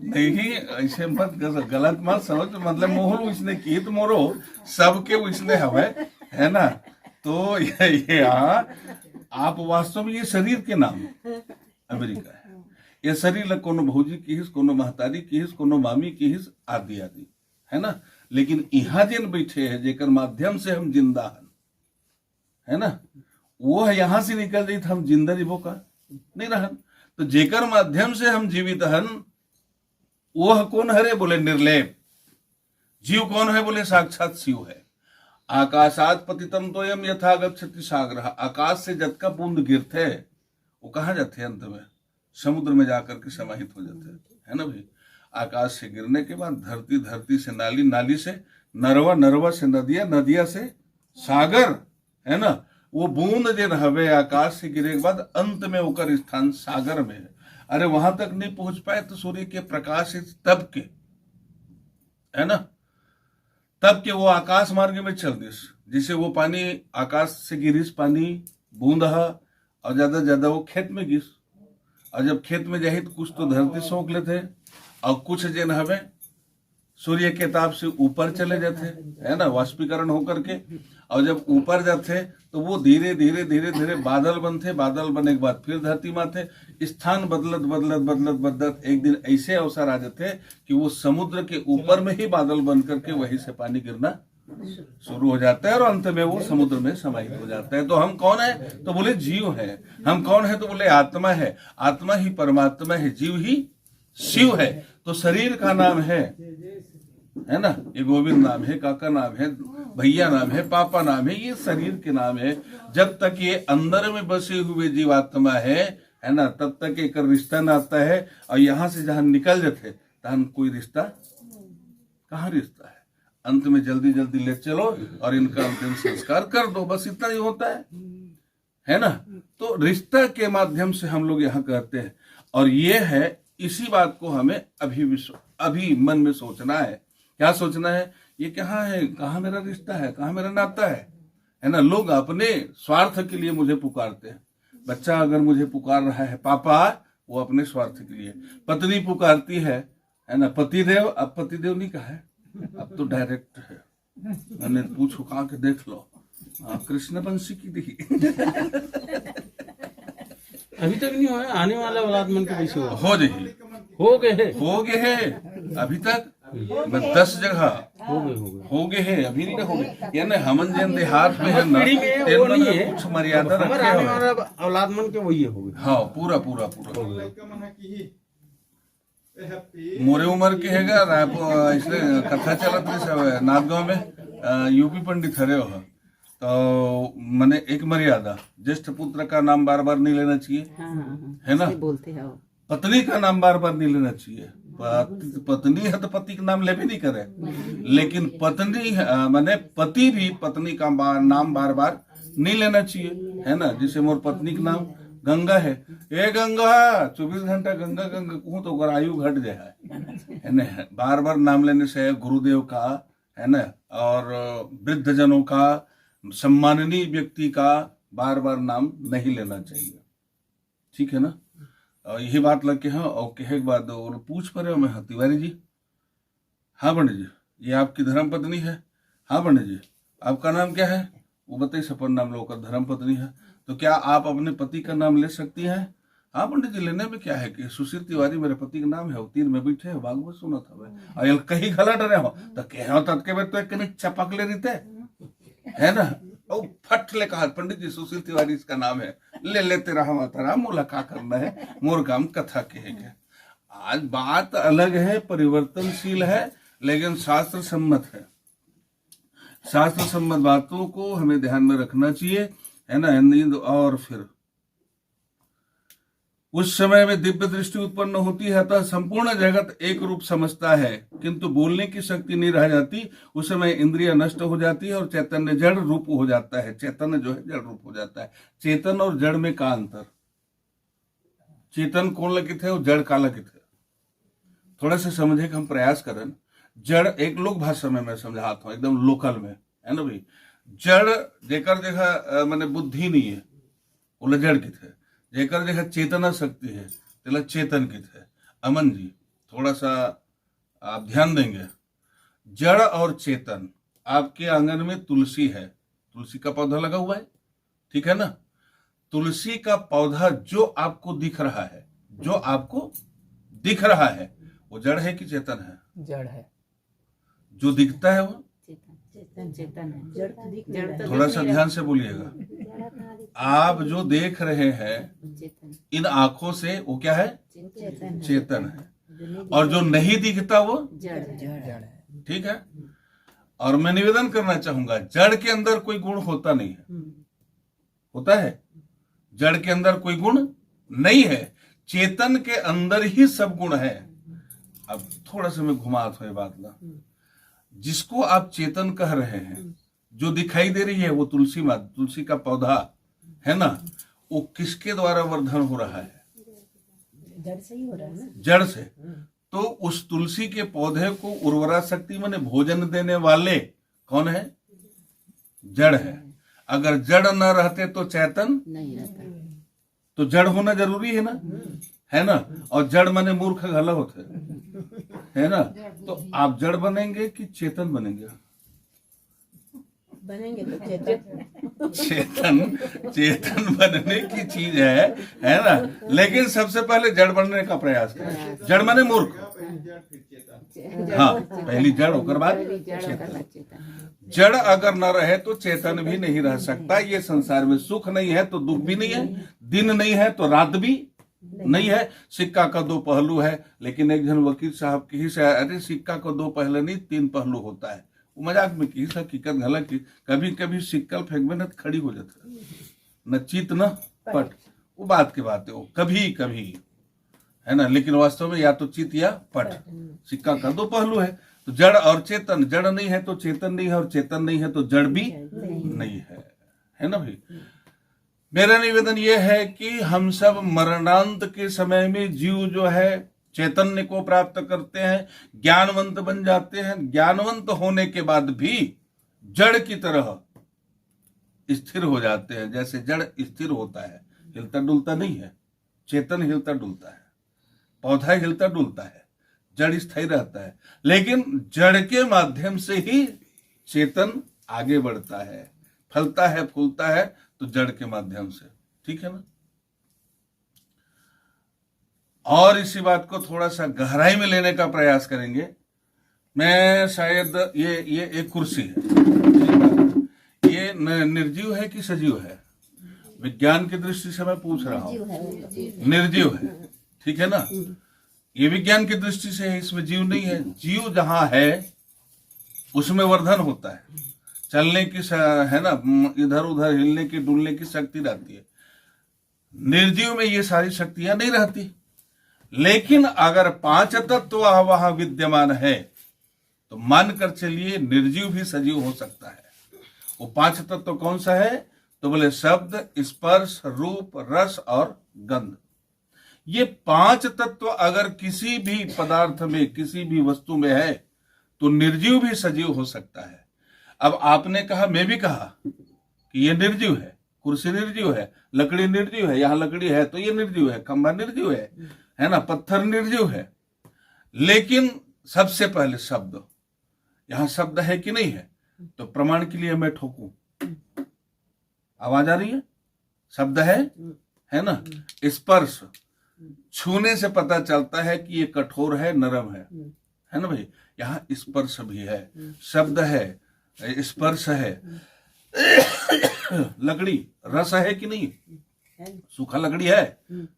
नहीं, ऐसे मत गलत मत समझ, मतलब मोहर उसने की तो मोरो सबके उसने हमें, है ना। तो ये यहाँ आप वास्तव में ये शरीर के नाम अमेरिका है। ये शरीर लग कोनो भौजी की हिस, कोनो महतारी की हिस, कोनो मामी की हिस, आदि आदि, है ना। लेकिन यहाँ जिन बैठे हैं जेकर माध्यम से हम जिंदा है ना, वो यहाँ से निकल जाए तो हम जिंदा रिबो का नहीं रहन। तो जेकर माध्यम से हम जीवित हन वह कौन हरे बोले निर्लेप। जीव कौन है बोले साक्षात शिव है। आकाशात पतितम तोयम यथा गच्छति सागर। आकाश से जत का बूंद गिरते वो कहाँ जाते अंत में समुद्र में जाकर के समाहित हो जाते है ना भाई। आकाश से गिरने के बाद धरती, धरती से नाली, नाली से नरवा, नरवा से नदिया, नदिया से सागर, है ना। वो बूंद जे रहवे आकाश से गिरे के बाद अंत में होकर स्थान सागर में है। अरे वहां तक नहीं पहुंच पाए तो सूर्य के प्रकाश से तब के, है ना, तब के वो आकाश मार्ग में चल दिस। जिसे वो पानी आकाश से गिरिस, पानी बूंद और ज्यादा ज्यादा वो खेत में गिस। और जब खेत में जाही तो कुछ तो धरती सोख लेते और कुछ जेन हवे सूर्य के ताप से ऊपर चले जाते, है ना, वाष्पीकरण होकर के। और जब ऊपर जाते तो वो धीरे धीरे धीरे धीरे बादल बनते। बादल बनने के बाद फिर धरती माथे स्थान बदलत बदलत बदलत बदलत एक दिन ऐसे अवसर आ जाते कि वो समुद्र के ऊपर में ही बादल बन करके वहीं से पानी गिरना शुरू हो जाता है और अंत में वो समुद्र में समाहित हो जाता है। तो हम कौन है तो बोले जीव है। हम कौन है तो बोले आत्मा है। आत्मा ही परमात्मा है, जीव ही शिव है। तो शरीर का नाम है ना, ये गोविंद नाम है, काका नाम है, भैया नाम है, पापा नाम है, ये शरीर के नाम है। जब तक ये अंदर में बसे हुए जीवात्मा है ना, तब तक एक रिश्ता नाता है। और यहाँ से जहां निकल जाते तहन कोई रिश्ता कहाँ रिश्ता है। अंत में जल्दी जल्दी ले चलो और इनका अंतिम संस्कार कर दो, बस इतना ही होता है ना। तो रिश्ता के माध्यम से हम लोग यहाँ कहते हैं। और ये है, इसी बात को हमें अभी मन में सोचना है। क्या सोचना है, ये कहाँ है, कहाँ मेरा रिश्ता है, कहाँ मेरा नाता है ना। लोग अपने स्वार्थ के लिए मुझे पुकारते हैं। बच्चा अगर मुझे पुकार रहा है पापा, वो अपने स्वार्थ के लिए। पत्नी पुकारती है ना, पतिदेव। अब पतिदेव नहीं कहा है, अब तो डायरेक्ट है। मैंने पूछो कहा के देख लो, कृष्ण बंशी की दी। अभी तक नहीं हुआ, आने वाला औलाद मन के कैसे हुआ? हो जाए, हो गए हैं अभी तक 10 जगह हो गए हैं, अभी नहीं हो गए। यानी हमन जन देहात में है ना, वो नहीं है, कुछ मर्यादा हमारे आने वाला औलाद मन के वही हो गए। हाँ, पूरा पूरा पूरा मोरे उम्र के हैगा। रायपुर इसलिए कथा चलत रही सब नाथगांव में, यूपी पंडित हरे हो तो मैंने एक मर्यादा, ज्येष्ठ पुत्र का नाम बार बार नहीं लेना चाहिए, है ना। बोलते हैं वो। पत्नी का नाम बार बार नहीं लेना चाहिए। पत्नी है तो पति का नाम ले भी नहीं करे, लेकिन पत्नी माने पति भी पत्नी का नाम बार बार नहीं लेना चाहिए, है ना। जैसे मोर पत्नी का नाम गंगा है, ए गंगा 24 घंटा गंगा गंगा कहूँ तो ओकर आयु घट जाए, है ना। बार बार नाम लेने से गुरुदेव का, है ना, और वृद्ध जनों का, सम्माननीय व्यक्ति का बार बार नाम नहीं लेना चाहिए, ठीक है ना। और यही बात लग के, हाँ, और कहे के बाद और पूछ पड़े मैं, हाँ तिवारी जी, हाँ पंडित जी, ये आपकी धर्म पत्नी है? हाँ पंडित जी। आपका नाम क्या है? वो बताइए, सपन नाम लोग का धर्म पत्नी है। तो क्या आप अपने पति का नाम ले सकती हैं? हाँ पंडित जी, लेने में क्या है कि सुशील तिवारी मेरे पति का नाम है, तीर में बैठे है, भागवत सुना था मैं, और कहीं गलत रहे हो तो कहो तत्के में तो एक कहीं चपक ले रही थे, है ना। ओ फट ले कहा, पंडित जी सुशील तिवारी इसका नाम है, ले लेते रहा माता मुलाकात करना है, मोर काम कथा कहेगा। आज बात अलग है, परिवर्तनशील है, लेकिन शास्त्र सम्मत है। शास्त्र सम्मत बातों को हमें ध्यान में रखना चाहिए, है ना। नींद और फिर उस समय में दिव्य दृष्टि उत्पन्न होती है, अतः संपूर्ण जगत एक रूप समझता है, किंतु बोलने की शक्ति नहीं रह जाती। उस समय इंद्रिया नष्ट हो जाती है और चैतन्य जड़ रूप हो जाता है। चैतन्य जो है जड़ रूप हो जाता है। चेतन और जड़ में का अंतर? चेतन कौन लगित है और जड़ का लगित है? थोड़ा सा समझे कि हम प्रयास करें। जड़ एक लोक भाषा में मैं समझाता हूँ, एकदम लोकल में, है ना भाई। जड़ जेकर देखा मैंने बुद्धि नहीं है, बोले जड़ कित है। जेकर देखा चेतना शक्ति है, तेला चेतन कित है। अमन जी थोड़ा सा आप ध्यान देंगे। जड़ और चेतन, आपके आंगन में तुलसी है, तुलसी का पौधा लगा हुआ है, ठीक है ना। तुलसी का पौधा जो आपको दिख रहा है, जो आपको दिख रहा है, वो जड़ है कि चेतन है? जड़ है। जो दिखता है वो चेतन है। जड़ तो दिख नहीं रहा है। थोड़ा सा ध्यान से बोलिएगा। आप जो देख रहे हैं इन आंखों से, वो क्या है? चेतन है। और जो नहीं दिखता वो जड़ है। ठीक है। और मैं निवेदन करना चाहूंगा, जड़ के अंदर कोई गुण होता नहीं है। होता है? जड़ के अंदर कोई गुण नहीं है, चेतन के अंदर ही सब गुण है। अब थोड़ा सा मैं घुमा थोड़ी बात ला। जिसको आप चेतन कह रहे हैं, जो दिखाई दे रही है वो तुलसी माँ, तुलसी का पौधा है ना, वो किसके द्वारा वर्धन हो रहा है? जड़ से ही हो रहा है ना। जड़ से। तो उस तुलसी के पौधे को उर्वरा शक्ति माने भोजन देने वाले कौन है? जड़ है। अगर जड़ न रहते तो चेतन नहीं रहता। तो जड़ होना जरूरी है ना, है ना। और जड़ माने मूर्ख गला होते, है ना। तो आप जड़ बनेंगे कि चेतन बनेंगे? बनेंगे तो चेतन। चेतन बनने की चीज है ना। लेकिन सबसे पहले जड़ बनने का प्रयास करें। जड़ माने मूर्ख, हाँ, पहली जड़ होकर बाद चेतन। जड़ अगर न रहे तो चेतन भी नहीं रह सकता। ये संसार में सुख नहीं है तो दुख भी नहीं है, दिन नहीं है तो रात भी नहीं है। सिक्का का दो पहलू है, लेकिन एक जन वकील साहब की से, अरे सिक्का को दो पहलू नहीं 3 पहलू होता है। वो मजाक में की हकीकत गलत की। कभी कभी सिक्का फेंक में न खड़ी हो जाता है, न चित न पट। वो बात की बात है, वो कभी कभी, है ना। लेकिन वास्तव में या तो चित या पट, सिक्का का 2 पहलू है। तो जड़ और चेतन, जड़ नहीं है तो चेतन नहीं है, और चेतन नहीं है तो जड़ भी नहीं है ना भाई। मेरा निवेदन यह है कि हम सब मरणांत के समय में जीव जो है चैतन्य को प्राप्त करते हैं, ज्ञानवंत बन जाते हैं। ज्ञानवंत होने के बाद भी जड़ की तरह स्थिर हो जाते हैं। जैसे जड़ स्थिर होता है, हिलता डुलता नहीं है। चेतन हिलता डुलता है, पौधा हिलता डुलता है, जड़ स्थायी रहता है। लेकिन जड़ के माध्यम से ही चेतन आगे बढ़ता है, फलता है, फूलता है, तो जड़ के माध्यम से, ठीक है ना। और इसी बात को थोड़ा सा गहराई में लेने का प्रयास करेंगे। मैं शायद ये एक कुर्सी है, ये निर्जीव है कि सजीव है? विज्ञान की दृष्टि से मैं पूछ रहा हूं। निर्जीव है, ठीक है ना। ये विज्ञान की दृष्टि से है, इसमें जीव नहीं है। जीव जहां है उसमें वर्धन होता है। चलने की है ना, इधर उधर हिलने की डुलने की शक्ति रहती है। निर्जीव में ये सारी शक्तियां नहीं रहती। लेकिन अगर 5 तत्व वहां विद्यमान है तो मानकर चलिए निर्जीव भी सजीव हो सकता है। वो 5 तत्व कौन सा है? तो बोले शब्द, स्पर्श, रूप, रस और गंध। ये 5 तत्व अगर किसी भी पदार्थ में, किसी भी वस्तु में है तो निर्जीव भी सजीव हो सकता है। अब आपने कहा, मैं भी कहा कि ये निर्जीव है, कुर्सी निर्जीव है, लकड़ी निर्जीव है, यहां लकड़ी है तो ये निर्जीव है, खंभा निर्जीव है ना, पत्थर निर्जीव है। लेकिन सबसे पहले शब्द, यहां शब्द है कि नहीं है? तो प्रमाण के लिए मैं ठोकूं, आवाज आ रही है? शब्द है ना। स्पर्श, छूने से पता चलता है कि ये कठोर है, नरम है ना भाई। यहाँ स्पर्श भी है, शब्द है, स्पर्श है। लकड़ी रस है कि नहीं? सूखा लकड़ी है,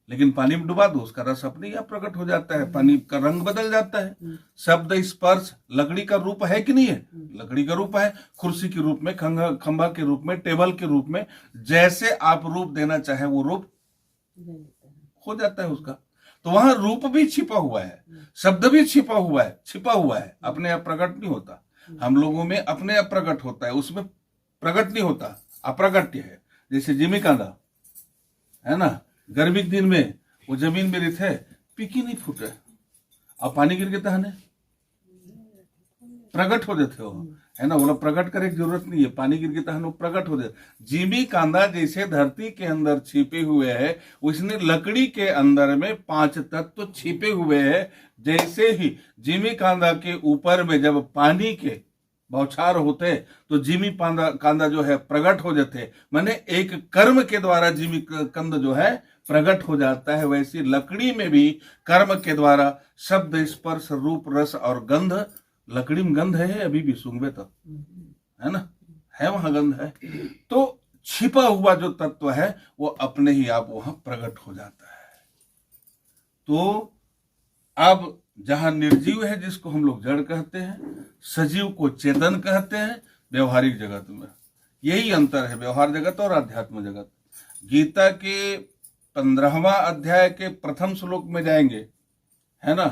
लेकिन पानी में डुबा दो, उसका रस अपने आप प्रकट हो जाता है, पानी का रंग बदल जाता है। शब्द, स्पर्श, लकड़ी का रूप है कि नहीं है? लकड़ी का रूप है, कुर्सी के रूप में, खंभा के रूप में, टेबल के रूप में, जैसे आप रूप देना चाहे वो रूप हो जाता है उसका। तो वहां रूप भी छिपा हुआ है, शब्द भी छिपा हुआ है, अपने आप प्रकट नहीं होता। हम लोगों में अपने आप प्रकट होता है, उसमें प्रकट नहीं होता, अप्रगट्य है। जैसे जिमी कांदा है ना, गर्मी के दिन में वो जमीन में रेत है, पीकी नहीं फूटे, अब पानी गिर के तहने प्रकट हो जाते हो, है ना। बोला प्रकट करे की जरूरत नहीं है, पानी गिर के तहन वो प्रकट हो जाते। जिमी कांदा जैसे धरती के अंदर छिपे हुए है, उसने लकड़ी के अंदर में 5 तत्व छिपे हुए है। जैसे ही जिमी कांदा के ऊपर में जब पानी के बौछार होते तो जिमी कांदा जो है प्रकट हो जाते, माने एक कर्म के द्वारा जिमी कंद जो है प्रकट हो जाता है। वैसे लकड़ी में भी कर्म के द्वारा शब्द, स्पर्श, रूप, रस और गंध। लकड़ी में गंध है अभी भी, सूंघबे तो है ना, है वहां गंध है। तो छिपा हुआ जो तत्व है वो अपने ही आप वहां प्रकट हो जाता है। तो अब जहां निर्जीव है जिसको हम लोग जड़ कहते हैं, सजीव को चेतन कहते हैं व्यवहारिक जगत में। यही अंतर है व्यवहार जगत और अध्यात्म जगत। गीता के 15वां अध्याय के प्रथम श्लोक में जाएंगे, है ना,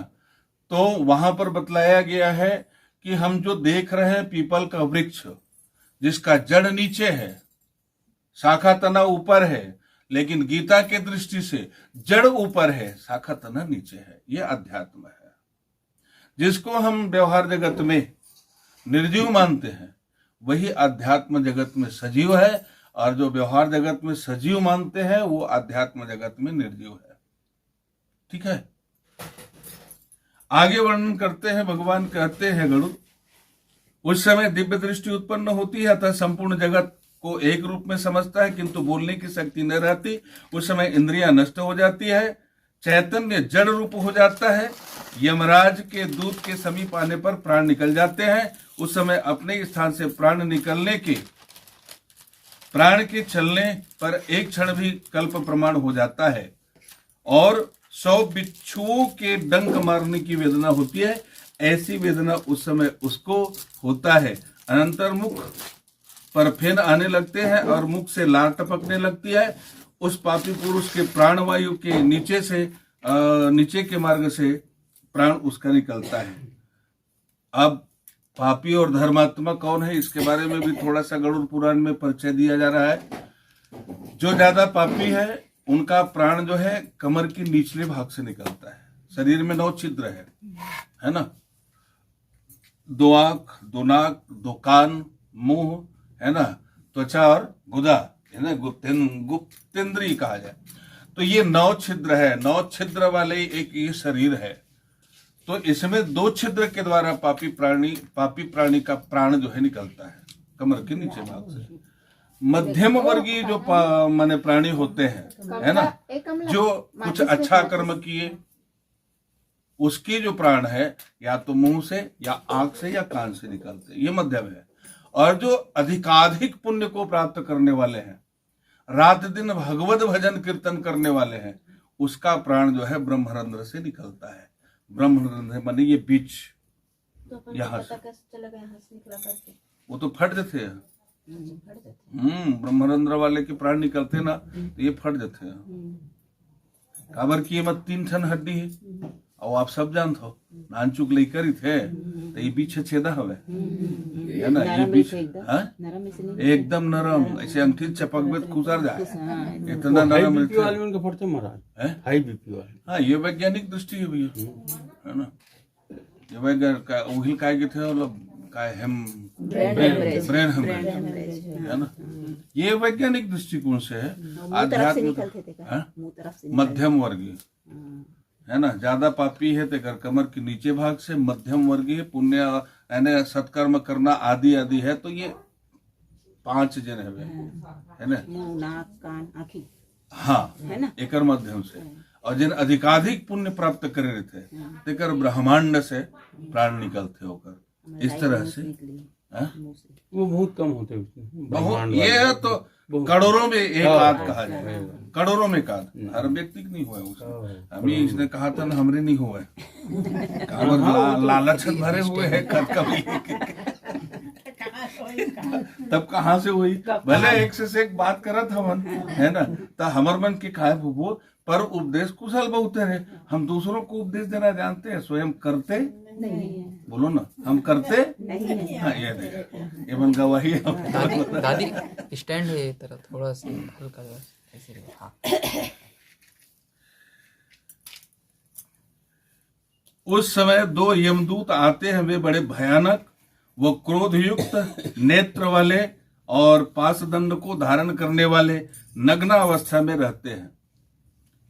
तो वहां पर बतलाया गया है कि हम जो देख रहे हैं पीपल का वृक्ष, जिसका जड़ नीचे है, शाखा तना ऊपर है, लेकिन गीता के दृष्टि से जड़ ऊपर है, शाखा तना नीचे है। यह अध्यात्म है। जिसको हम व्यवहार जगत में निर्जीव मानते हैं वही अध्यात्म जगत में सजीव है, और जो व्यवहार जगत में सजीव मानते हैं वो अध्यात्म जगत में निर्जीव है। ठीक है, आगे वर्णन करते हैं। भगवान कहते हैं गरुड़, उस समय दिव्य दृष्टि उत्पन्न होती है, अतः संपूर्ण जगत को एक रूप में समझता है, किंतु बोलने की शक्ति न रहती। उस समय इंद्रियां नष्ट हो जाती है, चैतन्य जड़ रूप हो जाता है। यमराज के दूत के समीप आने पर प्राण निकल जाते हैं। उस समय अपने स्थान से प्राण के चलने पर एक क्षण भी कल्प प्रमाण हो जाता है, और 100 बिच्छुओं के डंक मारने की वेदना होती है। ऐसी वेदना उस समय उसको होता है। अनंतर मुख पर फेन आने लगते हैं और मुख से लार टपकने लगती है। उस पापी पुरुष के प्राणवायु के नीचे के मार्ग से प्राण उसका निकलता है। अब पापी और धर्मात्मा कौन है, इसके बारे में भी थोड़ा सा गरुड़ पुराण में परिचय दिया जा रहा है। जो ज्यादा पापी है उनका प्राण जो है कमर के निचले भाग से निकलता है। शरीर में 9 छिद्र है ना, 2 आंख, 2 नाक, 2 कान, मुंह, है ना, त्वचा और गुदा, है ना, गुप्तेंद्री कहा जाए तो ये 9 छिद्र है। 9 छिद्र वाले एक ये शरीर है। तो इसमें 2 छिद्र के द्वारा पापी प्राणी का प्राण जो है निकलता है कमर के नीचे भाग से। मध्यम वर्गीय जो माने प्राणी होते हैं, है ना, जो कुछ अच्छा कर्म किए, उसकी जो प्राण है या तो मुंह से या आंख से या कान से निकलते, ये मध्यम है। और जो अधिकाधिक पुण्य को प्राप्त करने वाले हैं, रात दिन भगवत भजन कीर्तन करने वाले हैं, उसका प्राण जो है ब्रह्मरंध्र से निकलता है। ब्रह्मरंध्र माने ये बीच, तो यहाँ पता कैसे चलेगा यहाँ से निकला करके? वो तो फट जाते हैं। ब्रह्मरंध्र वाले के प्राण निकलते ना तो ये फट जाते हैं। काबर की मत 3 ठन हड्डी है और आप सब जानते हो नानचुक लेकर ही थे तो ये बीच छेदा हवे है ना, ये बीच हाँ नरम इसलिए एकदम नरम, ऐसे अंगठी चपक में खुसर जाए, इतना हाई नरम बीपी वाले रहता है। उनके पड़ते महाराज, हैं? हाई बीपी वाले। हाँ ये वैज्ञानिक दृष्टि है भैया, है ना। ये वैज्ञानिक उहिल काय के थे मतलब काय हम ब्रेन हेमरेज है ना, ये वैज्ञानिक दृष्टिकोण से है। मुंह तरफ से निकलते थे हाँ? मुंह तरफ से मध्यम वर्गीय है ना, ज्यादा पापी है तो कमर के नीचे भाग से, मध्यम वर्गीय पुण्य यानी सत्कर्म करना आदि आदि है, तो ये 5 जन है ना। मुंह नाक कान आँखी हाँ है ना। एकर माध्यम से, और जिन अधिकाधिक पुण्य प्राप्त करे थे तेकर ब्रह्मांड से प्राण निकलते होकर इस तरह से। हाँ? वो बहुत कम होते हैं उसमें, बहुत ब्रह्मांड ये वाले। है तो करोड़ों में एक आध कहा जाए, करोड़ों में एक आध, हर व्यक्ति को नहीं हुआ है उसमें। अभी इसने कहा था ना हमरे नहीं हुआ है, लालच भरे हुए है कभी तब कहाँ से हुई, भले एक से एक बात करत हमन है ना, तो हमर मन के खाए भूबो पर उपदेश कुशल बहुत है। हम दूसरों को उपदेश देना जानते हैं, स्वयं करते नहीं बोलो ना, हम करते नहीं हाँ ये देखो, ये मन गवाही है। दादी स्टैंड है ये तरह थोड़ा सा हल्का बस ऐसे रहे। हाँ उस समय 2 यमदूत आते हैं, वे बड़े भयानक, वो क्रोध युक्त नेत्र वाले और पासदंड को धारण करने वाले नग्न अवस्था में रहते हैं।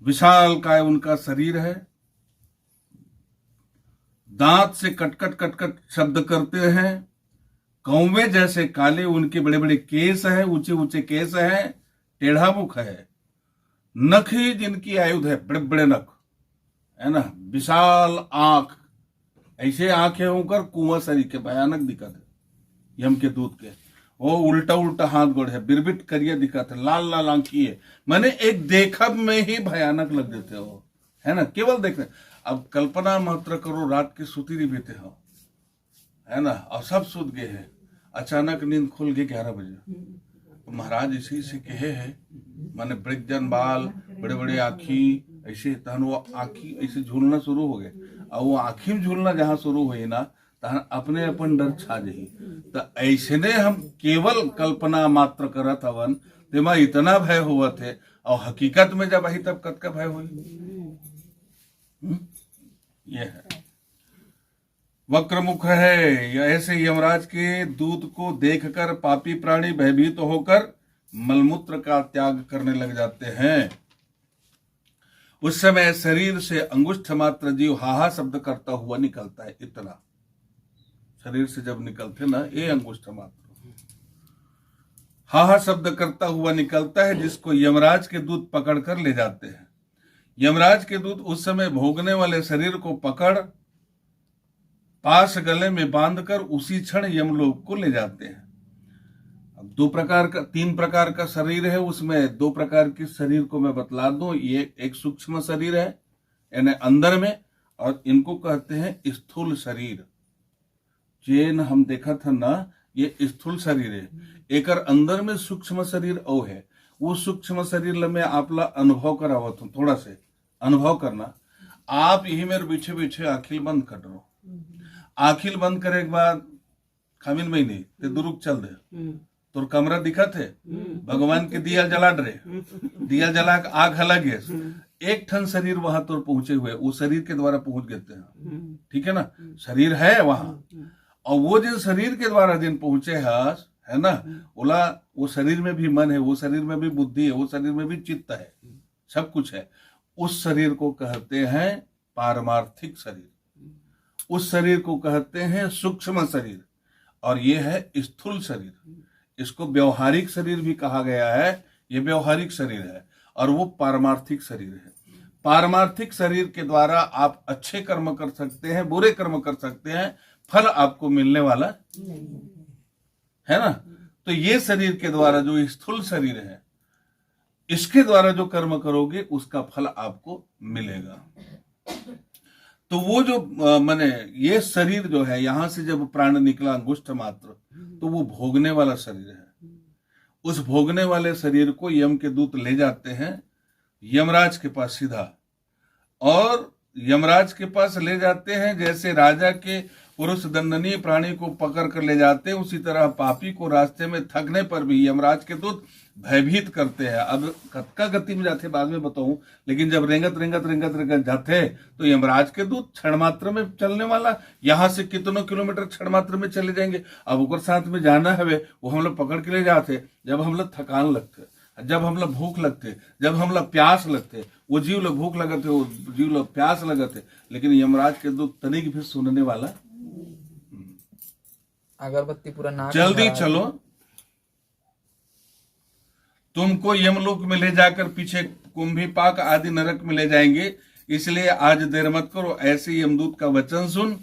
विशाल काय उनका शरीर है, दांत से कटकट कटकट शब्द करते हैं, कौवे जैसे काले उनके बड़े बड़े केस हैं, ऊंचे ऊंचे केस हैं, टेढ़ा मुख है, नख ही जिनकी आयुध है, बड़े बड़े नख है ना, विशाल आंख, ऐसे आंखें होकर कुआं शरीर के भयानक दिखत है यम के दूत के। वो उल्टा उल्टा हाथ गोड़ है, बिरबिट करिए दिखत है, लाल लाल आंखी है, मैंने एक देखब में ही भयानक लग देते हो है ना, केवल देखने। अब कल्पना मात्र करो रात के सुती नहीं बीते हो है ना, और सब सुत गए हैं, अचानक नींद खुल गई 11 बजे। तो महाराज इसी से कहे है माने ब्रिजन बाल, बड़े बड़े आँखी, ऐसे तहन वो आँखी ऐसे झूलना शुरू हो गए, और वो आँखी में झूलना जहाँ शुरू हुई ना तहन अपने अपन डर छा जही। तो ऐसे ने हम केवल कल्पना मात्र करत हवन तेमा इतना भय हुआ थे, और हकीकत में जब आई तब कत का भय हुई। ये है वक्रमुख है, या ऐसे यमराज के दूत को देखकर पापी प्राणी भयभीत तो होकर मलमूत्र का त्याग करने लग जाते हैं। उस समय शरीर से अंगुष्ठ मात्र जीव हाहा शब्द करता हुआ निकलता है। इतना शरीर से जब निकलते ना ये अंगुष्ठ मात्र हाहा शब्द करता हुआ निकलता है, जिसको यमराज के दूत पकड़कर ले जाते हैं। यमराज के दूत उस समय भोगने वाले शरीर को पकड़ पास गले में बांधकर उसी क्षण यमलोक को ले जाते हैं। अब 3 प्रकार का शरीर है, उसमें 2 प्रकार के शरीर को मैं बतला दूं। ये एक सूक्ष्म शरीर है यानी अंदर में, और इनको कहते हैं स्थूल शरीर। चेन हम देखा था ना, ये स्थूल शरीर है। एक अंदर में सूक्ष्म शरीर और है, वो सूक्ष्म शरीर में आप ला अनुभव करावत हूँ, थोड़ा से अनुभव करना। आप यही मेरे पीछे पीछे आखिल बंद कर दो, आखिल बंद करे के बाद खामिन में नहीं ते दुरुक चल दे, तोर कमरा दिखत है, भगवान के दिया जला डरे, दिया जला के आग अलग है, एक ठन शरीर वहां तोर पहुंचे हुए, वो शरीर के द्वारा पहुंच गए हैं, ठीक है ना, शरीर है वहां। और वो जिन शरीर के द्वारा जिन पहुंचे है ना, बोला वो शरीर में भी मन है, वो शरीर में भी बुद्धि है, वो शरीर में भी चित्त है, सब कुछ है। उस शरीर को कहते हैं पारमार्थिक शरीर, उस शरीर को कहते हैं सूक्ष्म शरीर, और ये है स्थूल शरीर। इसको व्यवहारिक शरीर भी कहा गया है, ये व्यवहारिक शरीर है, और वो पारमार्थिक शरीर है। पारमार्थिक शरीर के द्वारा आप अच्छे कर्म कर सकते हैं, बुरे कर्म कर सकते हैं, फल आपको मिलने वाला है ना। तो ये शरीर के द्वारा जो स्थूल शरीर है, इसके द्वारा जो कर्म करोगे उसका फल आपको मिलेगा। तो वो जो माने ये शरीर जो है, यहां से जब प्राण निकला अंगुष्ठ मात्र, तो वो भोगने वाला शरीर है। उस भोगने वाले शरीर को यम के दूत ले जाते हैं यमराज के पास सीधा, और यमराज के पास ले जाते हैं जैसे राजा के पुरुष दंडनीय प्राणी को पकड़ कर ले जाते हैं, उसी तरह पापी को रास्ते में थकने पर भी यमराज के दूत भयभीत करते हैं। अब कतका गति में जाते बाद में बताऊं, लेकिन जब रेंगत रेंगत रेंगत रेंगत जाते तो यमराज के दूत क्षण मात्र में चलने वाला, यहाँ से कितनों किलोमीटर क्षण मात्र में चले जाएंगे। अब ओकर साथ में जाना है वो हम लोग पकड़ के ले जाते। जब हम लोग थकान लगते, जब हम लोग भूख लगते, जब हम लोग प्यास लगते, वो जीव लोग भूख लगते, वो जीव लोग प्यास लगते, लेकिन यमराज के दूत तनिक भी सुनने वाला। अगरबत्ती पूरा नाक में जल्दी भरा है। चलो, तुमको यमलोक में ले जाकर पीछे कुंभीपाक आदि नरक में ले जाएंगे, इसलिए आज देर मत करो। ऐसे यमदूत का वचन सुन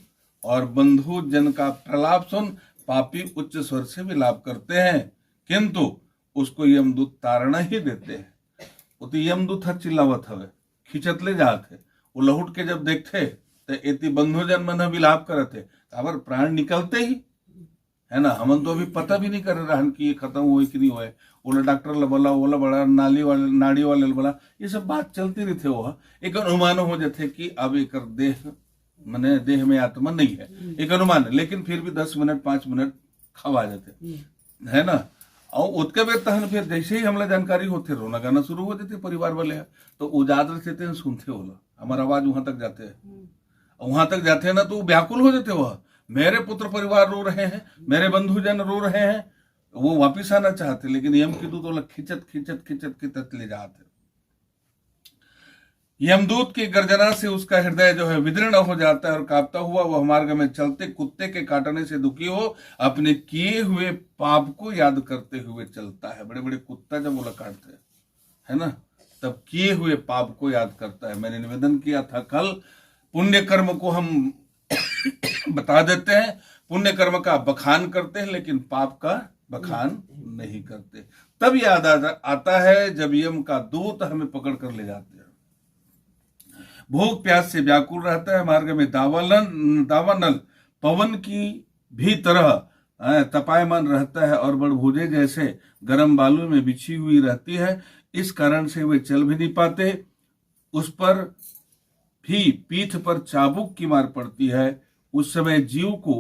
और बंधु जन का प्रलाप सुन। पापी उच्च स्वर से विलाप करते हैं, किंतु उसको यमदूत ताड़ना ही देते हैं। वो तो यमदूत चिल्लावत हवे, खिंचत ले जाते। वो लहुट के जब देखते तो एति बंधु जन मन विलाप करते, अबर प्राण निकलते ही है ना। हमन तो अभी पता भी नहीं कर रहे कि ये खत्म हुए कि नहीं हुए। ओला डॉक्टर ला बोला, ओला बड़ा नाली वाले नाड़ी वाले बोला, ये सब बात चलती रहते। वो एक अनुमान हो जाते कि अब एक देह मने देह में आत्मा नहीं है, एक अनुमान है। लेकिन फिर भी 10 मिनट 5 मिनट खवा जाते है ना। और उसके बाद तहन फिर जैसे ही हमला जानकारी होते रोना गाना शुरू हो जाते परिवार वाले, तो उजागर से सुनते होला हमारा आवाज वहां तक जाते हैं। वहां तक जाते हैं ना तो व्याकुल हो जाते। वह मेरे पुत्र परिवार रो रहे हैं, मेरे बंधुजन रो रहे हैं, वो वापिस आना चाहते, लेकिन यम की दूत वाला खिंचत खिंचत खिंचत खिंचत ले जाते। यमदूत की गर्जना से उसका हृदय जो है विदीर्ण हो जाता है और कांपता हुआ वह मार्ग में चलते कुत्ते के काटने से दुखी हो अपने किए हुए पाप को याद करते हुए चलता है। बड़े बड़े कुत्ता जब बोला काटते है ना, तब किए हुए पाप को याद करता है। मैंने निवेदन किया था कल, पुण्य कर्म को हम बता देते हैं, पुण्य कर्म का बखान करते हैं, लेकिन पाप का बखान नहीं करते। तब याद आता है जब यम का दूत हमें पकड़ कर ले जाते हैं। भूख प्यास से व्याकुल रहता है, मार्ग में दावानल पवन की भी तरह तपायमान रहता है और बड़भुजे जैसे गर्म बालू में बिछी हुई रहती है। इस कारण से वे चल भी नहीं पाते। उस पर भी पीठ पर चाबुक की मार पड़ती है। उस समय जीव को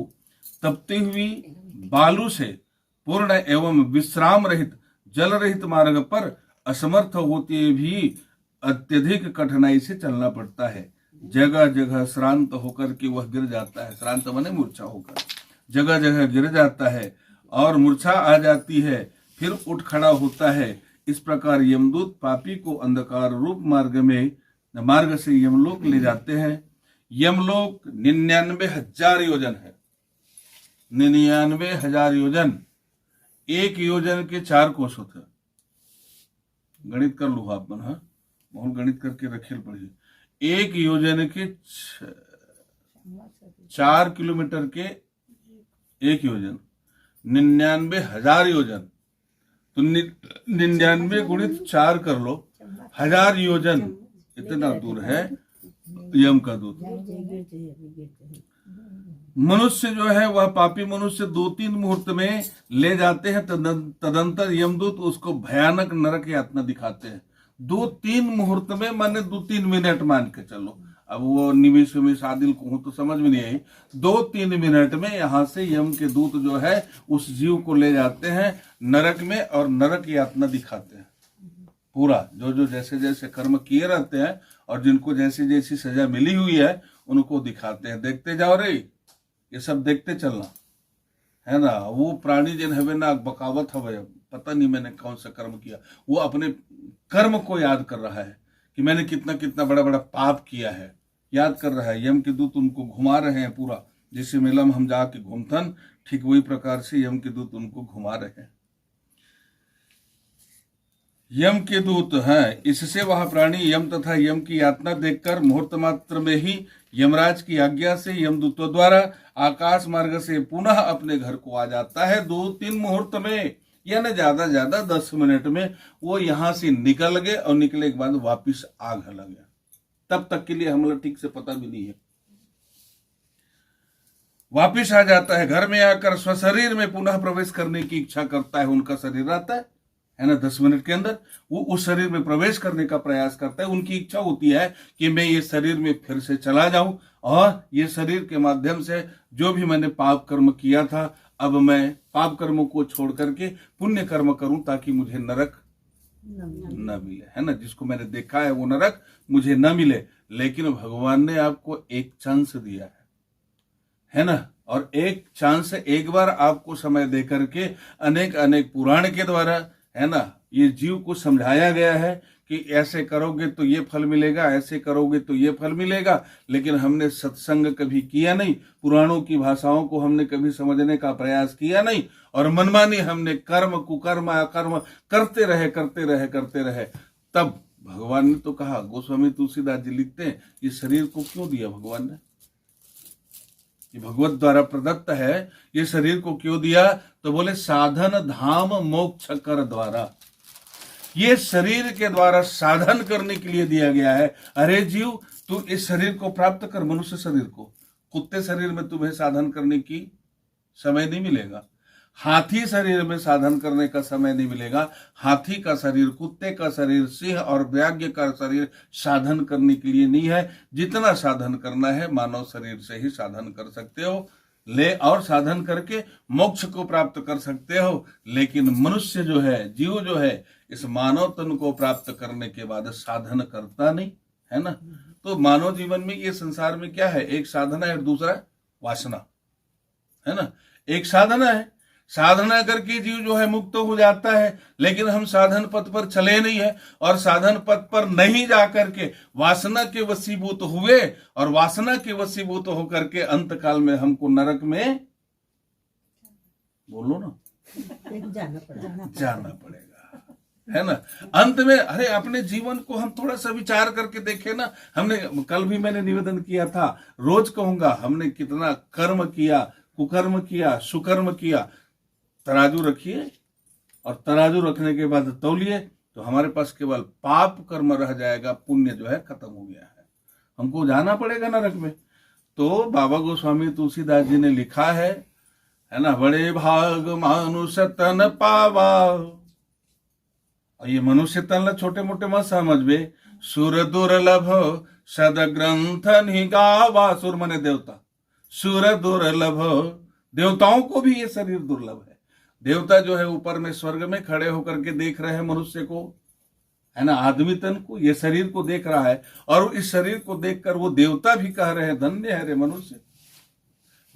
तपती हुई बालू से पूर्ण एवं विश्राम रहित जल रहित मार्ग पर असमर्थ होते भी अत्यधिक कठिनाई से चलना पड़ता है। जगह जगह श्रांत होकर के वह गिर जाता है। श्रांत माने मूर्छा होकर जगह जगह गिर जाता है और मूर्छा आ जाती है, फिर उठ खड़ा होता है। इस प्रकार यमदूत पापी को अंधकार रूप मार्ग से यमलोक ले जाते हैं। यमलोक 99,000 योजन है। 99,000 योजन, एक योजन के 4 कोस होते। गणित कर लो आप मन, हाँ बहुत गणित करके रखेल पड़ी। एक योजन के 4 किलोमीटर के एक योजन, 99,000 योजन, तो 99 गुणित 4 कर लो, 1000 योजन इतना दूर है यम का दूत। मनुष्य जो है वह पापी मनुष्य 2-3 मुहूर्त में ले जाते हैं। तदंतर यमदूत उसको भयानक नरक यातना दिखाते हैं। 2-3 मुहूर्त में, माने 2-3 मिनट मान के चलो। अब वो निमिष आदिल को तो समझ में नहीं आई। 2-3 मिनट में यहाँ से यम के दूत जो है उस जीव को ले जाते हैं नरक में और नरक यातना दिखाते हैं। पूरा जो जैसे जैसे कर्म किए रहते हैं और जिनको जैसी जैसी सजा मिली हुई है उनको दिखाते हैं। देखते जाओ रे, ये सब देखते चलना है ना। वो प्राणी जिन हवे ना बकावत हवे, पता नहीं मैंने कौन सा कर्म किया, वो अपने कर्म को याद कर रहा है कि मैंने कितना कितना बड़ा बड़ा पाप किया है, याद कर रहा है। यम के दूत उनको घुमा रहे हैं पूरा, जैसे मेला में हम जाके घूमथन, ठीक वही प्रकार से यम के दूत उनको घुमा रहे हैं। यम के दूत हैं, इससे वह प्राणी यम तथा यम की यातना देखकर मुहूर्त मात्र में ही यमराज की आज्ञा से यमदूतों द्वारा आकाश मार्ग से पुनः अपने घर को आ जाता है। 2-3 मुहूर्त में, यानी ज्यादा 10 मिनट में वो यहां से निकल गए और निकले के बाद वापिस आ घर लगे। तब तक के लिए हम लोग ठीक से पता भी नहीं है। वापिस आ जाता है, घर में आकर स्वशरीर में पुनः प्रवेश करने की इच्छा करता है। उनका शरीर आता है ना, 10 मिनट के अंदर वो उस शरीर में प्रवेश करने का प्रयास करता है। उनकी इच्छा होती है कि मैं ये शरीर में फिर से चला जाऊं और ये शरीर के माध्यम से जो भी मैंने पाप कर्म किया था, अब मैं पाप कर्मों को छोड़ करके पुण्य कर्म करूं ताकि मुझे नरक न मिले, है ना। जिसको मैंने देखा है वो नरक मुझे न मिले। लेकिन भगवान ने आपको एक चांस दिया है ना, और एक चांस, एक बार आपको समय दे करके अनेक अनेक पुराण के द्वारा, है ना, ये जीव को समझाया गया है कि ऐसे करोगे तो ये फल मिलेगा, ऐसे करोगे तो ये फल मिलेगा। लेकिन हमने सत्संग कभी किया नहीं, पुराणों की भाषाओं को हमने कभी समझने का प्रयास किया नहीं, और मनमानी हमने कर्म कुकर्म अकर्म करते रहे। तब भगवान ने तो कहा, गोस्वामी तुलसीदास जी लिखते हैं, ये शरीर को क्यों दिया भगवान ने, ये भगवत द्वारा प्रदत्त है, ये शरीर को क्यों दिया? तो बोले साधन धाम मोक्ष कर द्वारा, ये शरीर के द्वारा साधन करने के लिए दिया गया है। अरे जीव, तू इस शरीर को प्राप्त कर, मनुष्य शरीर को। कुत्ते शरीर में तुम्हें साधन करने की समय नहीं मिलेगा, हाथी शरीर में साधन करने का समय नहीं मिलेगा। हाथी का शरीर, कुत्ते का शरीर, सिंह और व्याघ्र का शरीर साधन करने के लिए नहीं है। जितना साधन करना है मानव शरीर से ही साधन कर सकते हो, ले और साधन करके मोक्ष को प्राप्त कर सकते हो। लेकिन मनुष्य जो है, जीव जो है, इस मानव तन को प्राप्त करने के बाद साधन करता नहीं, है ना। तो मानव जीवन में ये संसार में क्या है, एक साधना है, दूसरा वासना, है ना। एक साधना है, साधना करके जीव जो है मुक्त हो जाता है। लेकिन हम साधन पथ पर चले नहीं है, और साधन पथ पर नहीं जा करके वासना के वशीभूत हुए, और वासना के वशीभूत होकर के अंत काल में हमको नरक में, बोलो ना, जाना पड़ेगा, है ना। अंत में, अरे अपने जीवन को हम थोड़ा सा विचार करके देखें ना। हमने कल भी मैंने निवेदन किया था, रोज कहूंगा, हमने कितना कर्म किया, कुकर्म किया, सुकर्म किया। तराजू रखिए, और तराजू रखने के बाद तौलिए, तो हमारे पास केवल पाप कर्म रह जाएगा, पुण्य जो है खत्म हो गया है। हमको जाना पड़ेगा नरक में। तो बाबा गोस्वामी तुलसीदास जी ने लिखा है ना, बड़े भाग मनुष्य तन पावा। और ये मनुष्य तन छोटे मोटे मत समझबे, सुर दुर्लभ सद ग्रंथ निगावा। सुर मने देवता, सुर दुर्लभ, देवताओं को भी ये शरीर दुर्लभ है। देवता जो है ऊपर में स्वर्ग में खड़े होकर के देख रहे हैं मनुष्य को, है ना, आदमी तन को, ये शरीर को देख रहा है, और इस शरीर को देखकर वो देवता भी कह रहे हैं, धन्य है रे मनुष्य,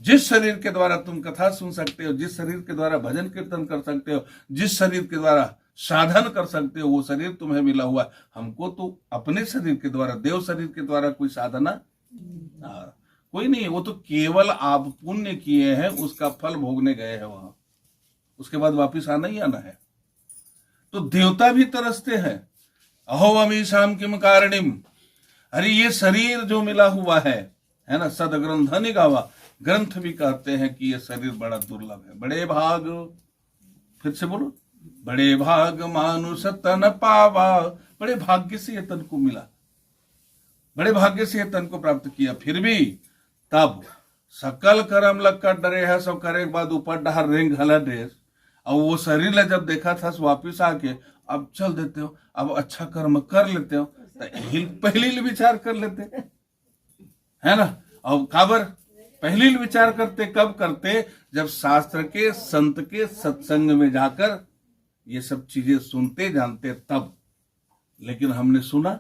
जिस शरीर के द्वारा तुम कथा सुन सकते हो, जिस शरीर के द्वारा भजन कीर्तन कर सकते हो, जिस शरीर के द्वारा साधन कर सकते हो, वो शरीर तुम्हें मिला हुआ। हमको तो अपने शरीर के द्वारा, देव शरीर के द्वारा कोई साधना कोई नहीं है। वो तो केवल आप पुण्य किए हैं, उसका फल भोगने गए हैं वहां, उसके बाद वापिस आना ही आना है। तो देवता भी तरसते हैं, अहो अमी शाम किम कारणिम। अरे ये शरीर जो मिला हुआ है ना, सद ग्रंथ निगावा, ग्रंथ भी कहते हैं कि ये शरीर बड़ा दुर्लभ है। बड़े भाग, फिर से बोलो, बड़े भाग मानुष तन पावा। बड़े भाग्य से ये तन को मिला, बड़े भाग्य से ये तन को प्राप्त किया। फिर भी तब सकल कर्म लग कर डरे है, सब करे के बाद ऊपर डहर रेंग हला ड्रेस। और वो शरीर ने जब देखा था वापिस आके, अब चल देते हो, अब अच्छा कर्म कर लेते हो, तो पहले विचार कर लेते, है ना। अब काबर पहले विचार करते, कब करते, जब शास्त्र के, संत के सत्संग में जाकर ये सब चीजें सुनते जानते तब। लेकिन हमने सुना,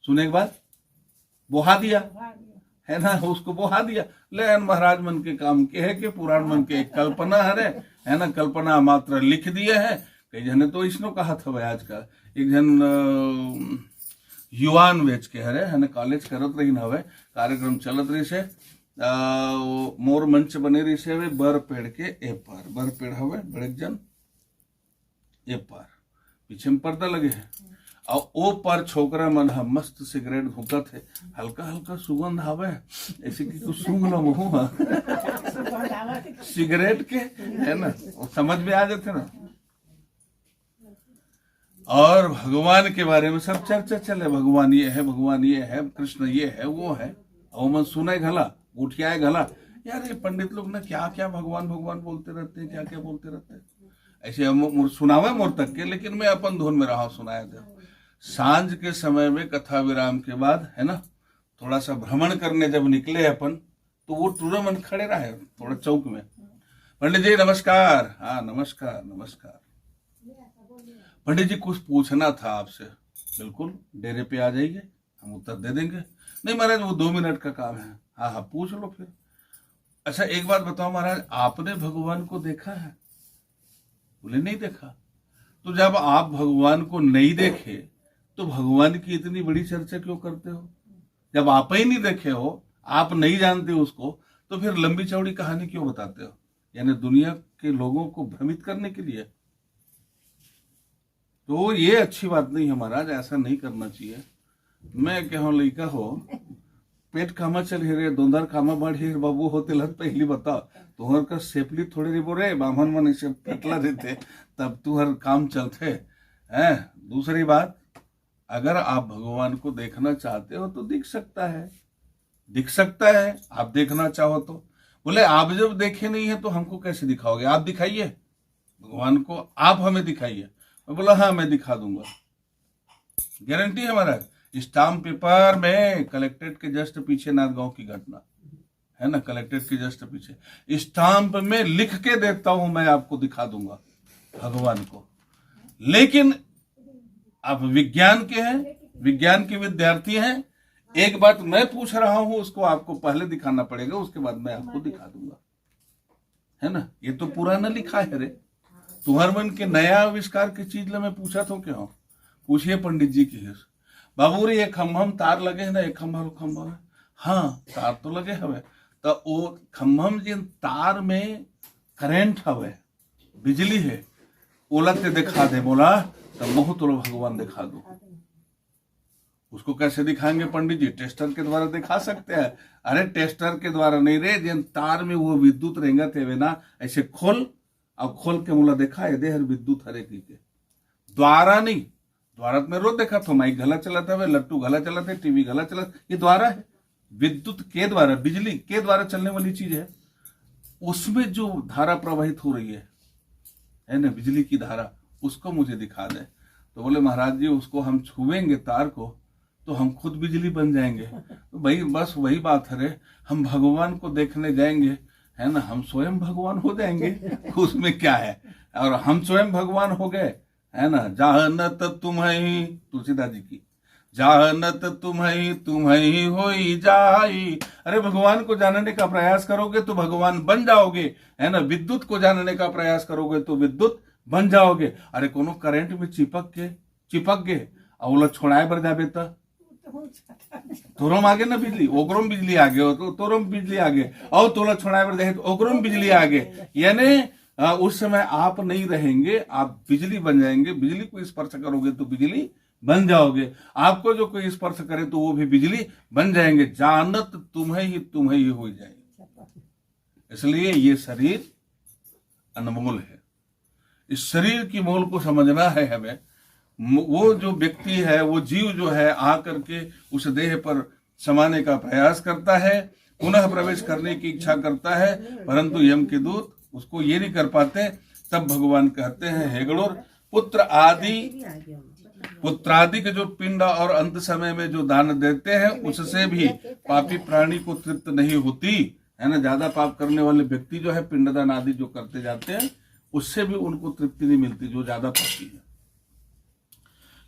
सुने के बाद बोहा दिया, है ना, उसको बोहा दिया। ले महाराज मन के काम के है कि पुराण मन के एक कल्पना है ना, कल्पना मात्र लिख दिए हैं। कई जने तो इसनो कहा था भाई, आज का एक जन युवान बेच के है ना, कॉलेज करत रही हवे, कार्यक्रम चलत रही से, मोर मंच बने रही से बर पेड़ के ए पार, बर पेड़ हवे बड़े जन ए पार, पीछे में पर्दा लगे है, और ओ पर छोकरा मन हा मस्त सिगरेट भूकत है, हल्का हल्का सुगंध आवे, ऐसे कि कुछ सूंघ लो मुँह सिगरेट के, है ना, वो समझ में आ जाते ना। और भगवान के बारे में सब चर्चा चले, भगवान ये है, भगवान ये है, कृष्ण ये है, वो है, और मन सुने घला, उठियाए घला। यार ये पंडित लोग ना क्या क्या भगवान भगवान बोलते रहते हैं, क्या क्या बोलते रहते हैं। ऐसे हम सुनावे मोर तक के, लेकिन मैं अपन धुन में रहा सुनाया था। सांझ के समय में कथा विराम के बाद है ना, थोड़ा सा भ्रमण करने जब निकले अपन, तो वो तुरंत खड़े रहे थोड़ा चौक में। पंडित जी नमस्कार। हाँ नमस्कार नमस्कार। पंडित जी कुछ पूछना था आपसे। बिल्कुल, डेरे पे आ जाइए, हम उत्तर दे देंगे। नहीं महाराज वो 2 मिनट का काम है। हाँ हाँ पूछ लो फिर। अच्छा एक बात बताओ महाराज, आपने भगवान को देखा है? बोले नहीं देखा। तो जब आप भगवान को नहीं देखे तो भगवान की इतनी बड़ी चर्चा क्यों करते हो? जब आप ही नहीं देखे हो, आप नहीं जानते उसको, तो फिर लंबी चौड़ी कहानी क्यों बताते हो? यानी दुनिया के लोगों को भ्रमित करने के लिए। तो ये अच्छी बात नहीं है महाराज, ऐसा नहीं करना चाहिए। मैं कहूँ लड़का हो, पेट खामा चल रे, दोंदर खामा बढ़ ही बाबू होते लत पहली बता तुहर का सेपली थोड़े रे बोरे बामन मन से फटला देते तब तुहर काम चलते हैं। दूसरी बात, अगर आप भगवान को देखना चाहते हो तो दिख सकता है, दिख सकता है। आप देखना चाहो तो। बोले आप जब देखे नहीं है तो हमको कैसे दिखाओगे? आप दिखाइए भगवान को, आप हमें दिखाइए। मैं बोला हाँ मैं दिखा दूंगा, गारंटी है महाराज। स्टाम्प पेपर में कलेक्ट्रेट के जस्ट पीछे नांदगांव की घटना है ना, कलेक्ट्रेट के जस्ट पीछे स्टाम्प में लिख के देता हूं, मैं आपको दिखा दूंगा भगवान को। लेकिन आप विज्ञान के हैं, विज्ञान के विद्यार्थी हैं, एक बात मैं पूछ रहा हूं उसको आपको पहले दिखाना पड़ेगा, उसके बाद मैं आपको दिखा दूंगा, है ना। ये तो पुराना लिखा है रे, तुम्हार मन के नया आविष्कार की चीज ला मैं पूछा तो क्यों? पूछिए पंडित जी की। बाबू रे ये खम्भम तार लगे है ना, एक खम्भा है। हाँ तार तो लगे हवे, तो वो खम्भम जिन तार में करंट हवे, बिजली है, ओला ते दिखा दे। बोला तो मोह तो भगवान दिखा दो। उसको कैसे दिखाएंगे पंडित जी? टेस्टर के द्वारा दिखा सकते हैं। अरे टेस्टर के द्वारा नहीं रे, जिन तार में वो विद्युत रहेंगे थे ना, ऐसे खोल, अब खोल के मुला देखा है देहर विद्युत हरे की के द्वारा नहीं। द्वारा में रोज देखा तो माइक गला चलाता है, लट्टू गला चलाते, टीवी गला चला, ये द्वारा है। विद्युत के द्वारा, बिजली के द्वारा चलने वाली चीज है। उसमें जो धारा प्रवाहित हो रही है ना, बिजली की धारा, उसको मुझे दिखा दे। तो बोले महाराज जी उसको हम छुएंगे तार को तो हम खुद बिजली बन जाएंगे। तो भाई बस वही बात है रे, हम भगवान को देखने जाएंगे है ना, हम स्वयं भगवान हो जाएंगे, उसमें क्या है। और हम स्वयं भगवान हो गए है ना। जहानत तुम्हें, तुलसीदास जी की, जहानत तुम्हें होई जाई। अरे भगवान को जानने का प्रयास करोगे तो भगवान बन जाओगे, है ना। विद्युत को जानने का प्रयास करोगे तो विद्युत बन जाओगे। अरे कोनो करंट में चिपक गए और छोड़ाए बर जाबे तो तोरम आगे ना बिजली, ओकरोम बिजली आगे हो तो तोरम बिजली आगे, और तोला छोड़ाए बर जाए तो ओकरोम बिजली आगे। यानी उस समय आप नहीं रहेंगे, आप बिजली बन जाएंगे। बिजली को स्पर्श करोगे तो बिजली बन जाओगे, आपको जो कोई स्पर्श करे तो वो भी बिजली बन जाएंगे। जानत तुम्हें ही हो जाएगी। इसलिए ये शरीर अनमोल है, इस शरीर की मोल को समझना है हमें। वो जो व्यक्ति है, वो जीव जो है, आकर के उस देह पर समाने का प्रयास करता है, पुनः प्रवेश करने की इच्छा करता है, परंतु यम के दूत उसको ये नहीं कर पाते। तब भगवान कहते हैं हे गणोर, पुत्रादि के जो पिंड और अंत समय में जो दान देते हैं उससे भी पापी प्राणी को तृप्त नहीं होती, है ना। ज्यादा पाप करने वाले व्यक्ति जो है पिंडदान आदि जो करते जाते हैं उससे भी उनको तृप्ति नहीं मिलती, जो ज्यादा पापी है।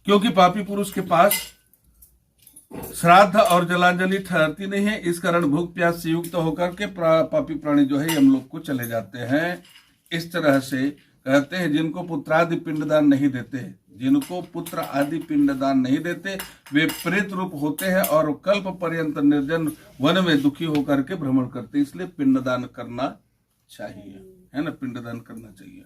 क्योंकि पापी पुरुष के पास श्राद्ध और जलांजलि ठहरती नहीं है, इस कारण भूख प्यास से युक्त होकर के पापी प्राणी जो है हम लोग को चले जाते हैं। इस तरह से कहते हैं जिनको पुत्रादि पिंडदान नहीं देते, जिनको पुत्र आदि पिंडदान नहीं देते, वे प्रेत रूप होते हैं और कल्प पर्यंत निर्जन वन में दुखी होकर के भ्रमण करते। इसलिए पिंडदान करना चाहिए, है ना, पिंडदान करना चाहिए।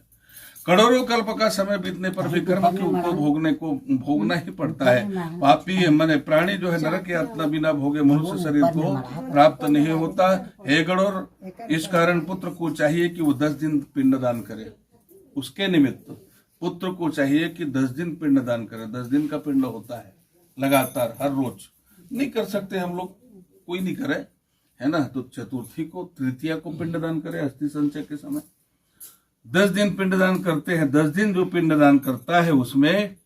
करोड़ों कल्प का समय बीतने पर भी कर्म के को भोगना ही पड़ता है। पापी माने प्राणी जो है नरक यातना बिना भोगे मनुष्य शरीर को प्राप्त नहीं होता। हे गणोर, इस कारण पुत्र को चाहिए कि वो 10 दिन पिंडदान करे। उसके निमित्त पुत्र को चाहिए कि 10 दिन पिंडदान करे। 10 दिन का पिंड होता है लगातार, हर रोज नहीं कर सकते हम लोग, कोई नहीं करे, है ना, तो चतुर्थी को, तृतीया को पिंडदान करे अस्थि संचय के समय। 10 दिन पिंडदान करते हैं। 10 दिन जो पिंडदान करता है उसमें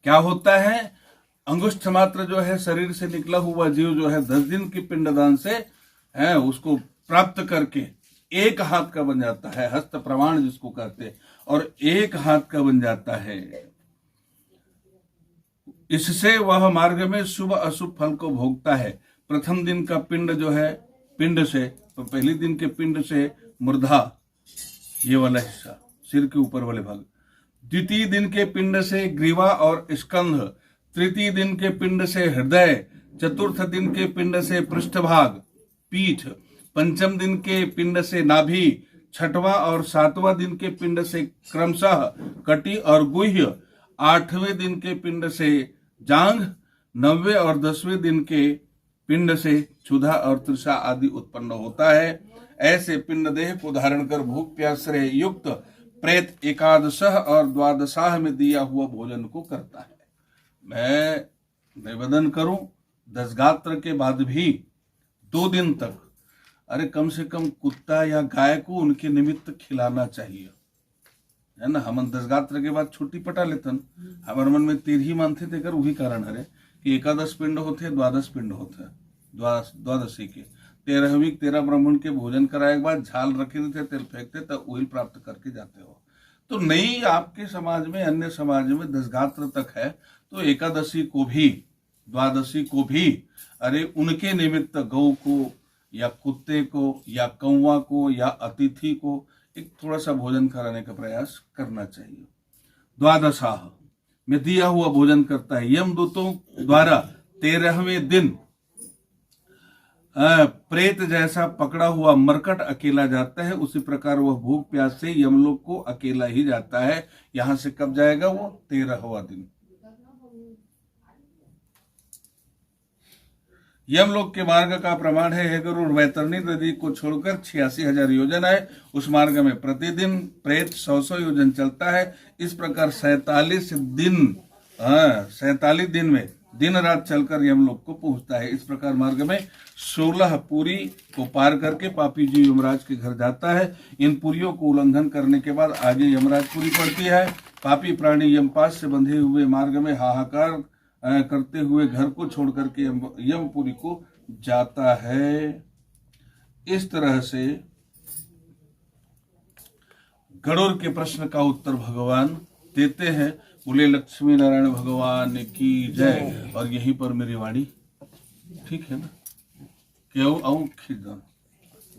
क्या होता है, अंगुष्ठ मात्र जो है शरीर से निकला हुआ जीव जो है 10 दिन की पिंडदान से है उसको प्राप्त करके एक हाथ का बन जाता है, हस्त प्रमाण जिसको कहते हैं, और एक हाथ का बन जाता है। इससे वह मार्ग में शुभ अशुभ फल को भोगता है। प्रथम दिन का पिंड जो है, पिंड से, तो पहले दिन के पिंड से मूर्धा, ये वाला हिस्सा सिर के ऊपर वाले भाग। द्वितीय दिन के पिंड से ग्रीवा और स्कंध। तृतीय दिन के पिंड से हृदय। चतुर्थ दिन के पिंड से पृष्ठभाग, पीठ। पंचम दिन के पिंड से नाभि। छठवां और सातवां दिन के पिंड से क्रमशः कटी और गुह्य। 8वें दिन के पिंड से जांघ। 9वें और 10वें दिन के पिंड से क्षुधा और तृषा आदि उत्पन्न होता है। ऐसे पिंड देह को धारण कर भूख प्यास से युक्त प्रेत एकादशः और द्वादशाह में दिया हुआ भोजन को करता है। मैं निवेदन करूं, 10 गात्र के बाद भी 2 दिन तक, अरे कम से कम कुत्ता या गाय को उनके निमित्त खिलाना चाहिए, है ना। हम 10 गात्र के बाद छुट्टी पटा लेतन। हमारे मन में 13 मानते थे, कर वही कारण है कि 11 पिंड होते, 12 पिंड होते, द्वादशी के 13 ब्राह्मण के भोजन कराए के बाद झाल रखे थे, तेल फेंकते, तब वही प्राप्त करके जाते हो। तो नहीं आपके समाज में, अन्य समाज में 10 गात्र तक है, तो एकादशी को भी, द्वादशी को भी, अरे उनके निमित्त गौ को या कुत्ते को या कौवा को या अतिथि को एक थोड़ा सा भोजन कराने का प्रयास करना चाहिए। द्वादशाह में दिया हुआ भोजन करता है। यमदूतों द्वारा 13वें दिन प्रेत जैसा पकड़ा हुआ मरकट अकेला जाता है, उसी प्रकार वह भूख प्यास से यमलोक को अकेला ही जाता है। यहां से कब जाएगा वो? 13वां दिन। यमलोक के मार्ग का प्रमाण है, गरुड़ वैतरणी नदी को छोड़कर 86,000 योजन है। उस मार्ग में प्रतिदिन प्रेत 100 योजन चलता है। इस प्रकार 47 दिन में दिन रात चलकर यमलोक को पहुंचता है। इस प्रकार मार्ग में 16 पुरी को पार करके पापी जी यमराज के घर जाता है। इन पुरियों को उल्लंघन करने के बाद आगे यमराजपुरी पड़ती है। पापी प्राणी यमपास से बंधे हुए मार्ग में हाहाकार करते हुए घर को छोड़ करके यमपुरी को जाता है। इस तरह से गरुड़ के प्रश्न का उत्तर भगवान देते हैं। बोले लक्ष्मी नारायण भगवान की जय। और यहीं पर मेरी वाणी ठीक है ना? क्यों आऊं खिदन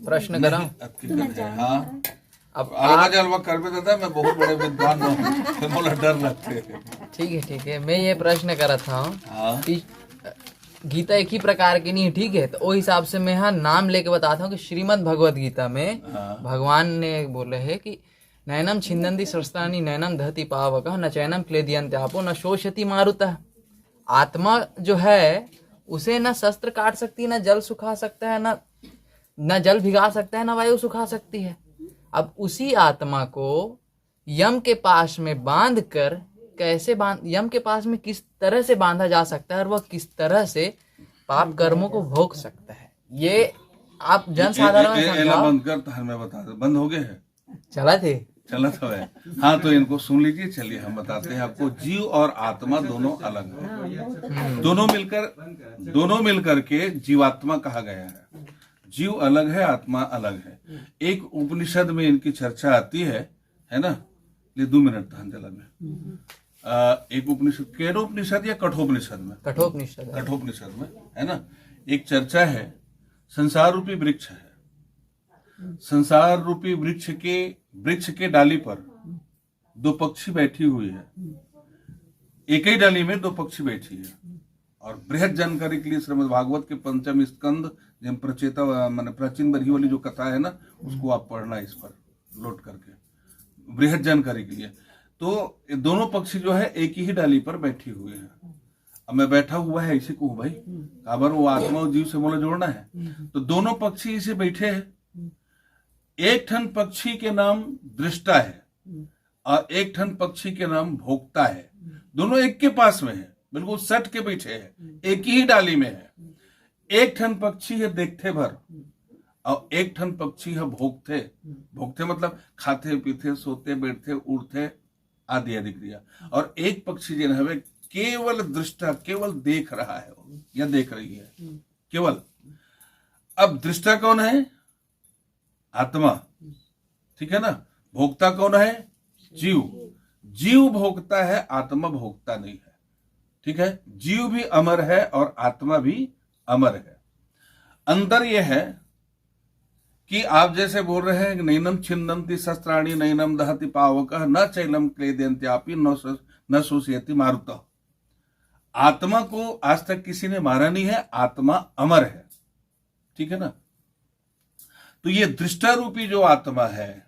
प्रश्न करा। हाँ, अब अलवा जलवा कर भी देता, मैं बहुत बड़े विद्वान हूँ, मुझे डर लगते है। ठीक है। मैं ये प्रश्न कर रहा था कि गीता एक ही प्रकार की नहीं है, ठीक है, तो वो हिसाब से मैं यहाँ नाम लेके बताता हूँ कि श्रीमद् भगवद गीता में भगवान ने बोले है कि नैनम छिन्दन्ति शस्त्राणि नैनम दहति पावकः न चैनम क्लेदयन्त्यापो न शोषयति मारुतः। आत्मा जो है उसे न शस्त्र काट सकती है, न जल सुखा सकता है, न जल भिगा सकता है, न वायु सुखा सकती है। अब उसी आत्मा को यम के पास में बांध कर यम के पास में किस तरह से बांधा जा सकता है और वह किस तरह से पाप कर्मों को भोग सकता है, ये आप जनसाधारण में समझाओ। बंद कर, मैं बता दे, बंद हो गए हैं, चला था वह। हाँ, तो इनको सुन लीजिए। चलिए हम बताते हैं आपको। जीव और आत्मा दोनों अलग है, दोनों मिलकर के जीवात्मा कहा गया है। जीव अलग है, आत्मा अलग है। एक उपनिषद में इनकी चर्चा आती है ना। ले 2 मिनट धान जला में। एक उपनिषद, केनोपनिषद या कठोपनिषद में, कठोपनिषद में है ना, एक चर्चा है। संसार रूपी वृक्ष है। संसार रूपी वृक्ष के डाली पर 2 पक्षी बैठी हुई है। एक ही डाली में 2 पक्षी बैठी है। और बृहद जानकारी के लिए श्रीमद् भागवत के 5म स्कंद जिन प्रचेता माने प्राचीन बरही वाली जो कथा है ना, उसको आप पढ़ना इस पर लोड करके, बृहद जानकारी के लिए। तो दोनों पक्षी जो है एक ही डाली पर बैठी हुए हैं। अब मैं बैठा हुआ है ऐसे कहूँ भाई, काबर वो आत्मा और जीव से मोला जोड़ना है। तो दोनों पक्षी इसे बैठे हैं। एक ठन पक्षी के नाम दृष्टा है और एक ठन पक्षी के नाम भोक्ता है। दोनों एक के पास में है, बिल्कुल सट के बैठे हैं, एक ही डाली में है। एक ठन पक्षी है देखते भर और एक ठन पक्षी है भोगते। भोगते मतलब खाते पीते सोते बैठते उड़ते आदि आदि क्रिया। और एक पक्षी जिन हवे केवल दृष्टा, केवल देख रहा है वो, या देख रही है केवल। अब दृष्टा कौन है? आत्मा, ठीक है ना। भोक्ता कौन है? जीव। जीव भोगता है, आत्मा भोगता नहीं है, ठीक है। जीव भी अमर है और आत्मा भी अमर है। अंतर यह है कि आप जैसे बोल रहे हैं नैनम छिन्नन्ति शस्त्राणि नैनम दहति पावकः न चैलम क्लेदयन्त्यापि न शोषयति मारुतः। आत्मा को आज तक किसी ने मारा नहीं है, आत्मा अमर है, ठीक है ना। तो ये दृष्टा रूपी जो आत्मा है,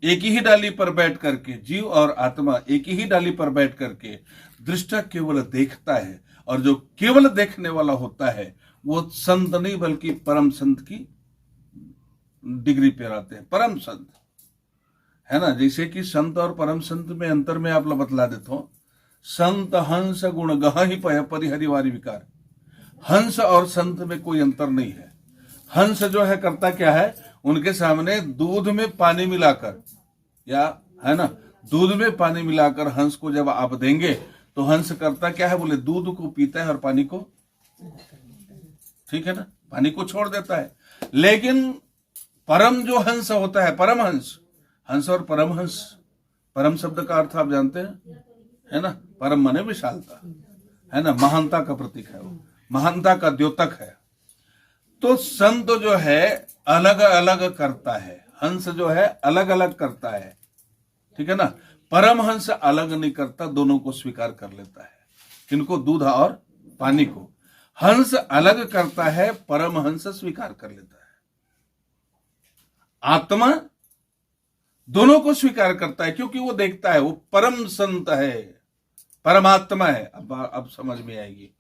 एक ही डाली पर बैठ करके, जीव और आत्मा एक ही डाली पर बैठ करके दृष्टा केवल देखता है। और जो केवल देखने वाला होता है वो संत नहीं बल्कि परम संत की डिग्री पे आते हैं, परम संत, है ना। जैसे कि संत और परम संत में अंतर में आप बतला देता हूं। संत हंस गुण गह ही पय परिहरिवारी विकार। हंस और संत में कोई अंतर नहीं है। हंस जो है करता क्या है, उनके सामने दूध में पानी मिलाकर, या है ना, दूध में पानी मिलाकर हंस को जब आप देंगे तो हंस करता क्या है, बोले दूध को पीता है और पानी को, ठीक है ना, पानी को छोड़ देता है। लेकिन परम जो हंस होता है, परम हंस, हंस और परम हंस, परम शब्द का अर्थ आप जानते हैं, है ना। परम माने विशालता, है ना, महानता का प्रतीक है वो, महानता का द्योतक है। तो संत जो है अलग अलग करता है, हंस जो है अलग अलग करता है, ठीक है ना। परम हंस अलग नहीं करता, दोनों को स्वीकार कर लेता है। किनको? दूध और पानी को। हंस अलग करता है, परम हंस स्वीकार कर लेता है। आत्मा दोनों को स्वीकार करता है क्योंकि वो देखता है, वो परम संत है, परमात्मा है। अब समझ में आएगी,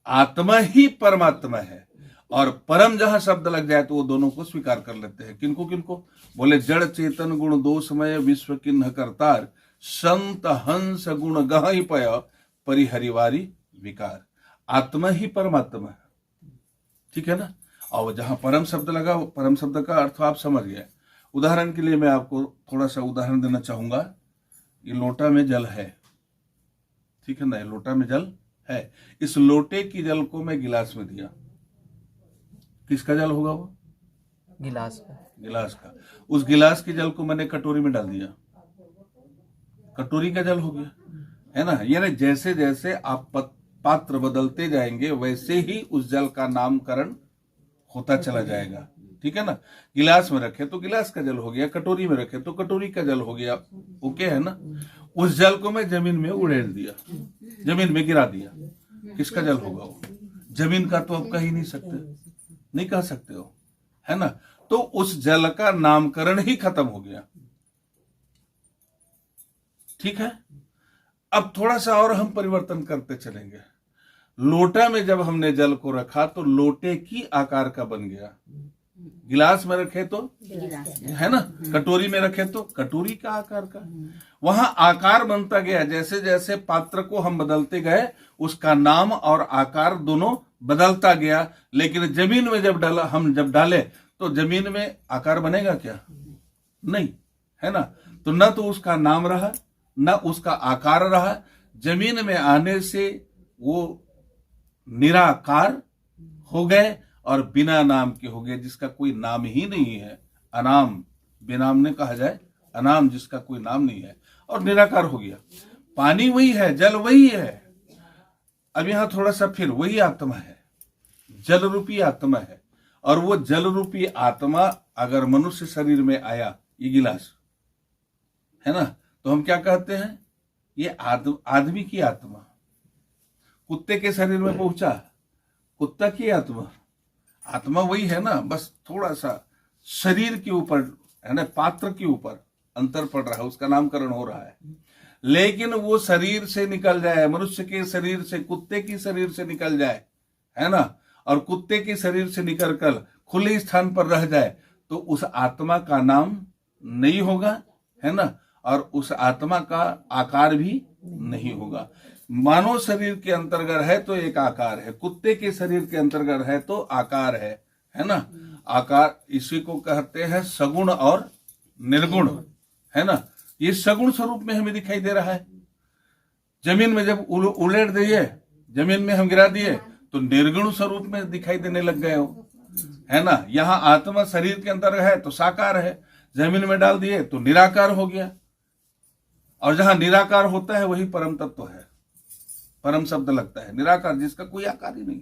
आत्मा ही परमात्मा है। और परम जहां शब्द लग जाए तो वो दोनों को स्वीकार कर लेते हैं। किनको किनको? बोले जड़ चेतन गुण दोषमय विश्व किन्ह करतार संत हंस गुण गह ही पय परिहरिवारी विकार। आत्मा ही परमात्मा है, ठीक है ना। और जहां परम शब्द लगा, परम शब्द का अर्थ आप समझ गए। उदाहरण के लिए मैं आपको थोड़ा सा उदाहरण देना चाहूंगा। ये लोटा में जल है, ठीक है ना, ये लोटा में जल है। इस लोटे की जल को मैं गिलास में दिया, किसका जल होगा वो? गिलास का। गिलास का। उस गिलास के जल को मैंने कटोरी में डाल दिया, कटोरी का जल हो गया, है ना। यानी जैसे जैसे आप पात्र बदलते जाएंगे वैसे ही उस जल का नामकरण होता चला जाएगा, ठीक है ना। गिलास में रखे तो गिलास का जल हो गया, कटोरी में रखे तो कटोरी का जल हो गया, ओके है ना। उस जल को मैं जमीन में उड़ेल दिया, जमीन में गिरा दिया, किसका जल होगा वो? जमीन का तो आप कह ही नहीं सकते, नहीं कह सकते हो, है ना। तो उस जल का नामकरण ही खत्म हो गया, ठीक है। अब थोड़ा सा और हम परिवर्तन करते चलेंगे। लोटा में जब हमने जल को रखा तो लोटे की आकार का बन गया, गिलास में रखे तो, है ना, कटोरी में रखे तो कटोरी का आकार का। वहां आकार बनता गया, जैसे जैसे पात्र को हम बदलते गए उसका नाम और आकार दोनों बदलता गया। लेकिन जमीन में जब डाला, हम जब डाले तो जमीन में आकार बनेगा क्या? नहीं, है ना। तो न तो उसका नाम रहा न उसका आकार रहा। जमीन में आने से वो निराकार हो गए और बिना नाम के हो गए, जिसका कोई नाम ही नहीं है। अनाम, बेनाम ने कहा जाए, अनाम जिसका कोई नाम नहीं है, और निराकार हो गया। पानी वही है, जल वही है। अब यहां थोड़ा सा फिर वही आत्मा है, जल रूपी आत्मा है। और वो जल रूपी आत्मा अगर मनुष्य शरीर में आया, ये गिलास है ना, तो हम क्या कहते हैं? ये आदमी की आत्मा। कुत्ते के शरीर में पहुंचा, कुत्ता की आत्मा। आत्मा वही है ना, बस थोड़ा सा शरीर के ऊपर, है ना, पात्र के ऊपर अंतर पड़ रहा है, उसका नामकरण हो रहा है। लेकिन वो शरीर से निकल जाए, मनुष्य के शरीर से कुत्ते की शरीर से निकल जाए, है ना, और कुत्ते के शरीर से निकल कर खुले स्थान पर रह जाए, तो उस आत्मा का नाम नहीं होगा, है ना, और उस आत्मा का आकार भी नहीं होगा। मानव शरीर के अंतर्गत है तो एक आकार है, कुत्ते के शरीर के अंतर्गत है तो आकार है ना। आकार इसी को कहते हैं सगुण और निर्गुण, है ना। ये सगुण स्वरूप में हमें दिखाई दे रहा है। जमीन में जब उलेट दिए, जमीन में हम गिरा दिए तो निर्गुण स्वरूप में दिखाई देने लग गए हो, है ना। यहाँ आत्मा शरीर के अंदर है तो साकार है, जमीन में डाल दिए तो निराकार हो गया। और जहां निराकार होता है वही परम तत्व है, परम शब्द लगता है। निराकार जिसका कोई आकार ही नहीं,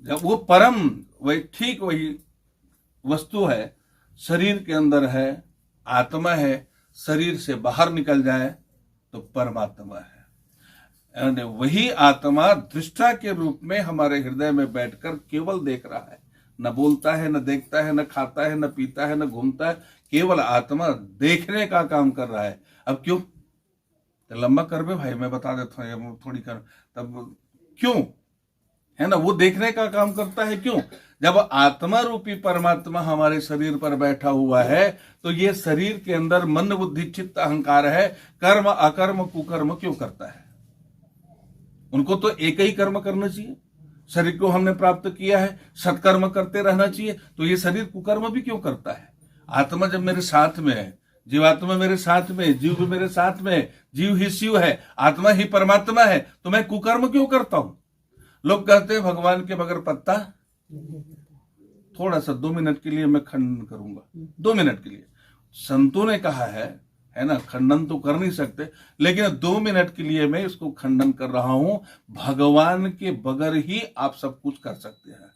जब वो परम वही ठीक वही वस्तु है, शरीर के अंदर है, आत्मा है, शरीर से बाहर निकल जाए तो परमात्मा है। एंड वही आत्मा दृष्टा के रूप में हमारे हृदय में बैठकर केवल देख रहा है, न बोलता है, न देखता है, न खाता है, न पीता है, न घूमता है, केवल आत्मा देखने का काम कर रहा है। अब क्यों तो लंबा कर बे भाई, मैं बता देता हूँ थोड़ी कर, तब क्यों, है ना। वो देखने का काम करता है क्यों, जब आत्मा रूपी परमात्मा हमारे शरीर पर बैठा हुआ है तो ये शरीर के अंदर मन बुद्धि चित्त अहंकार है, कर्म अकर्म कुकर्म क्यों करता है। उनको तो एक ही कर्म करना चाहिए, शरीर को हमने प्राप्त किया है, सत्कर्म करते रहना चाहिए, तो ये शरीर कुकर्म भी क्यों करता है। आत्मा जब मेरे साथ में है, जीवात्मा मेरे साथ में, जीव भी मेरे साथ में, जीव ही शिव है, आत्मा ही परमात्मा है, तो मैं कुकर्म क्यों करता हूं। लोग कहते हैं भगवान के बगैर पत्ता, थोड़ा सा 2 मिनट के लिए मैं खंडन करूंगा, 2 मिनट के लिए। संतों ने कहा है ना, खंडन तो कर नहीं सकते, लेकिन 2 मिनट के लिए मैं इसको खंडन कर रहा हूं। भगवान के बगैर ही आप सब कुछ कर सकते हैं।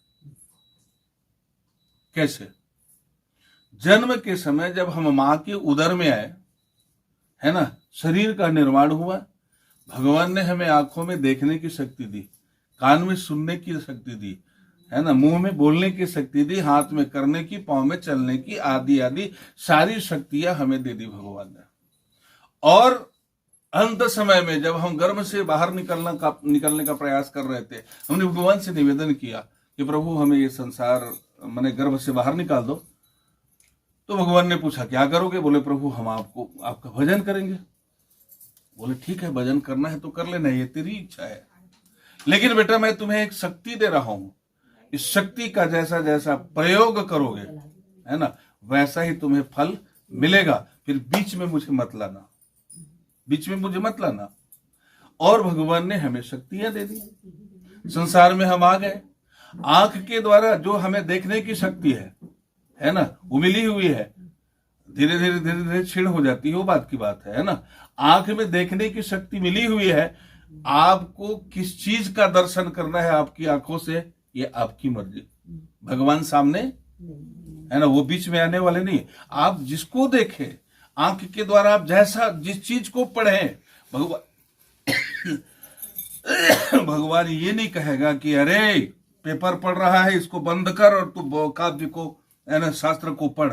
कैसे, जन्म के समय जब हम मां के उदर में आए, है ना, शरीर का निर्माण हुआ, भगवान ने हमें आंखों में देखने की शक्ति दी, कान में सुनने की शक्ति दी, है ना, मुंह में बोलने की शक्ति दी, हाथ में करने की, पांव में चलने की, आदि आदि सारी शक्तियां हमें दे दी भगवान ने। और अंत समय में जब हम गर्भ से बाहर निकलने का प्रयास कर रहे थे, हमने भगवान से निवेदन किया कि प्रभु हमें ये संसार मैंने गर्भ से बाहर निकाल दो। तो भगवान ने पूछा क्या करोगे, बोले प्रभु हम आपका भजन करेंगे। बोले ठीक है, भजन करना है तो कर लेना, ये तेरी इच्छा है, लेकिन बेटा मैं तुम्हें एक शक्ति दे रहा हूं, इस शक्ति का जैसा जैसा प्रयोग करोगे, है ना, वैसा ही तुम्हें फल मिलेगा। फिर बीच में मुझे मत लाना, बीच में मुझे मत लाना। और भगवान ने हमें शक्तियां दे दी, संसार में हम आ गए। आंख के द्वारा जो हमें देखने की शक्ति है ना, वो मिली हुई है, धीरे धीरे क्षीण हो जाती है, वो बात की बात है ना। आंख में देखने की शक्ति मिली हुई है, आपको किस चीज का दर्शन करना है आपकी आंखों से, ये आपकी मर्जी। भगवान सामने है ना, वो बीच में आने वाले नहीं। आप जिसको देखें, आंख के द्वारा आप जैसा जिस चीज को पढ़ें, भगवान ये नहीं कहेगा कि अरे पेपर पढ़ रहा है इसको बंद कर और तू काव्य को, है ना, शास्त्र को पढ़,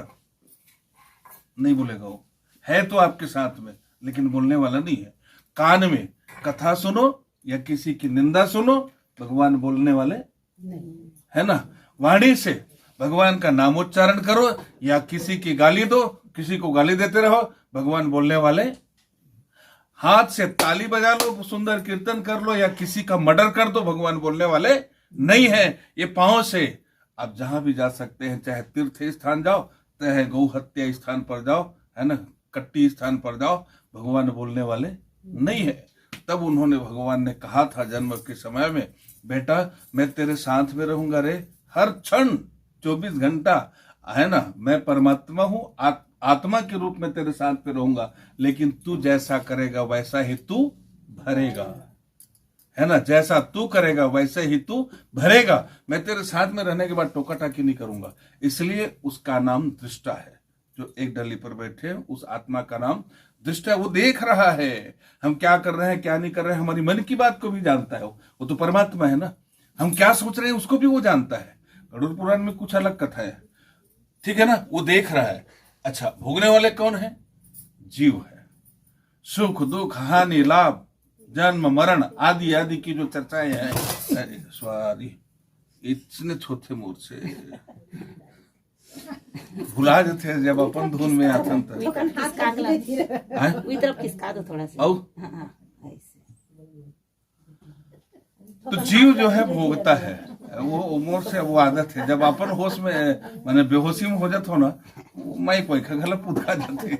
नहीं बोलेगा। वो है तो आपके साथ में, लेकिन बोलने वाला नहीं है। कान में कथा सुनो या किसी की निंदा सुनो, भगवान बोलने वाले नहीं, है ना। वाणी से भगवान का नामोच्चारण करो या किसी की गाली दो, किसी को गाली देते रहो, भगवान बोलने वाले। हाथ से ताली बजा लो, सुंदर कीर्तन कर लो या किसी का मर्डर कर दो, भगवान बोलने वाले नहीं है। ये पांव से आप जहां भी जा सकते हैं, चाहे तीर्थ स्थान जाओ, चाहे गौ हत्या स्थान पर जाओ, है ना, कट्टी स्थान पर जाओ, भगवान बोलने वाले नहीं है। तब उन्होंने, भगवान ने कहा था जन्म के समय में, बेटा मैं तेरे साथ में रहूंगा रे, हर क्षण 24 घंटा, है ना, मैं परमात्मा हूं, आत्मा के रूप में तेरे साथ में रहूंगा, लेकिन तू जैसा करेगा वैसा ही तू भरेगा, है ना, जैसा तू करेगा वैसे ही तू भरेगा। मैं तेरे साथ में रहने के बाद टोका टाकी नहीं करूंगा। इसलिए उसका नाम दृष्टा है, जो एक डली पर बैठे हैं, उस आत्मा का नाम दृष्टा। वो देख रहा है हम क्या कर रहे हैं क्या नहीं कर रहे हैं, हमारी मन की बात को भी जानता है। वो तो परमात्मा है ना, हम क्या सोच रहे हैं उसको भी वो जानता है। गरुड़ पुराण में कुछ अलग कथा है, ठीक है ना, वो देख रहा है। अच्छा, भोगने वाले कौन है, जीव है। सुख दुख हानि लाभ जन्म मरण आदि आदि की जो चर्चाएं हैं, अरे सॉरी इतने छोटे मूर्ख से भुला जाते जब अपन धुन में आते हैं। वही तरफ खिसका दो थोड़ा सा। आओ हाँ, ऐसे। तो जीव जो है भोगता है, वो उम्र से वो आदत है। जब अपन होश में माने बेहोशी में हो जात हो ना, मैं कोई खगल पुदका जाते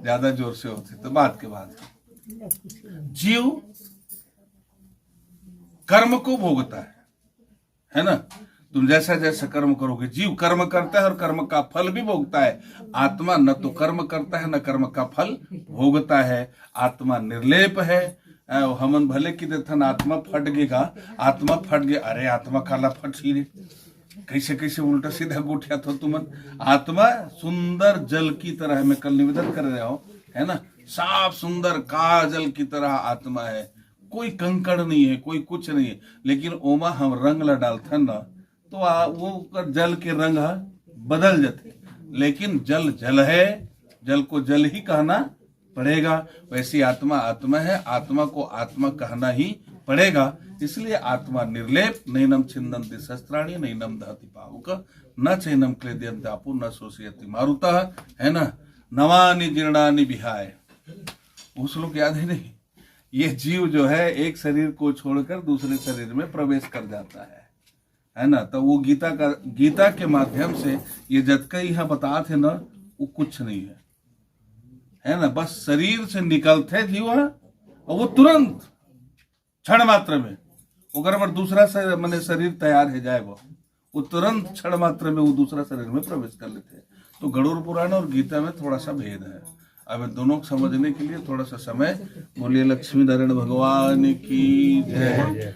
ज्यादा जोर से होते, तो बात के बाद जीव कर्म को भोगता है ना। तुम जैसा जैसा कर्म करोगे, जीव कर्म करता है और कर्म का फल भी भोगता है। आत्मा न तो कर्म करता है न कर्म का फल भोगता है। आत्मा निर्लेप है। हमन भले की देथन आत्मा फट गेगा, आत्मा फट गया, अरे आत्मा काला फट सी रे, कैसे कैसे उल्टा सीधा गोठिया तो तुमन। आत्मा सुंदर जल की तरह, मैं कल निवेदन कर रहा हूं, है ना, साफ सुंदर काजल की तरह आत्मा है। कोई कंकड़ नहीं है, कोई कुछ नहीं है। लेकिन ओमा हम रंग ला डालथन ना, तो वो जल के रंग बदल जाते। लेकिन जल जल है, जल को जल ही कहना पड़ेगा। वैसी आत्मा आत्मा है, आत्मा को आत्मा कहना ही पड़ेगा। इसलिए आत्मा निर्लेप, नैनम छिन्दन्ति शस्त्राणि नैनम दहति पावक न चैनम क्लेदयन्ति आपो न शोषयति मारुतः, है ना। नवानि जीर्णानि विहाय, वो श्लोक याद है नहीं। ये जीव जो है एक शरीर को छोड़कर दूसरे शरीर में प्रवेश कर जाता है ना। तो वो गीता के माध्यम से ये जतका यहाँ बता थे ना, वो कुछ नहीं है ना। बस शरीर से निकलते जीव और वो तुरंत क्षण मात्र में अगर दूसरा मैंने शरीर तैयार है जाए, वो तुरंत क्षण मात्र में वो दूसरा शरीर में प्रवेश कर लेते हैं। तो गरुड़ पुराण और गीता में थोड़ा सा भेद है। अब दोनों को समझने के लिए थोड़ा सा समय, बोलिए लक्ष्मी नारायण भगवान की जय।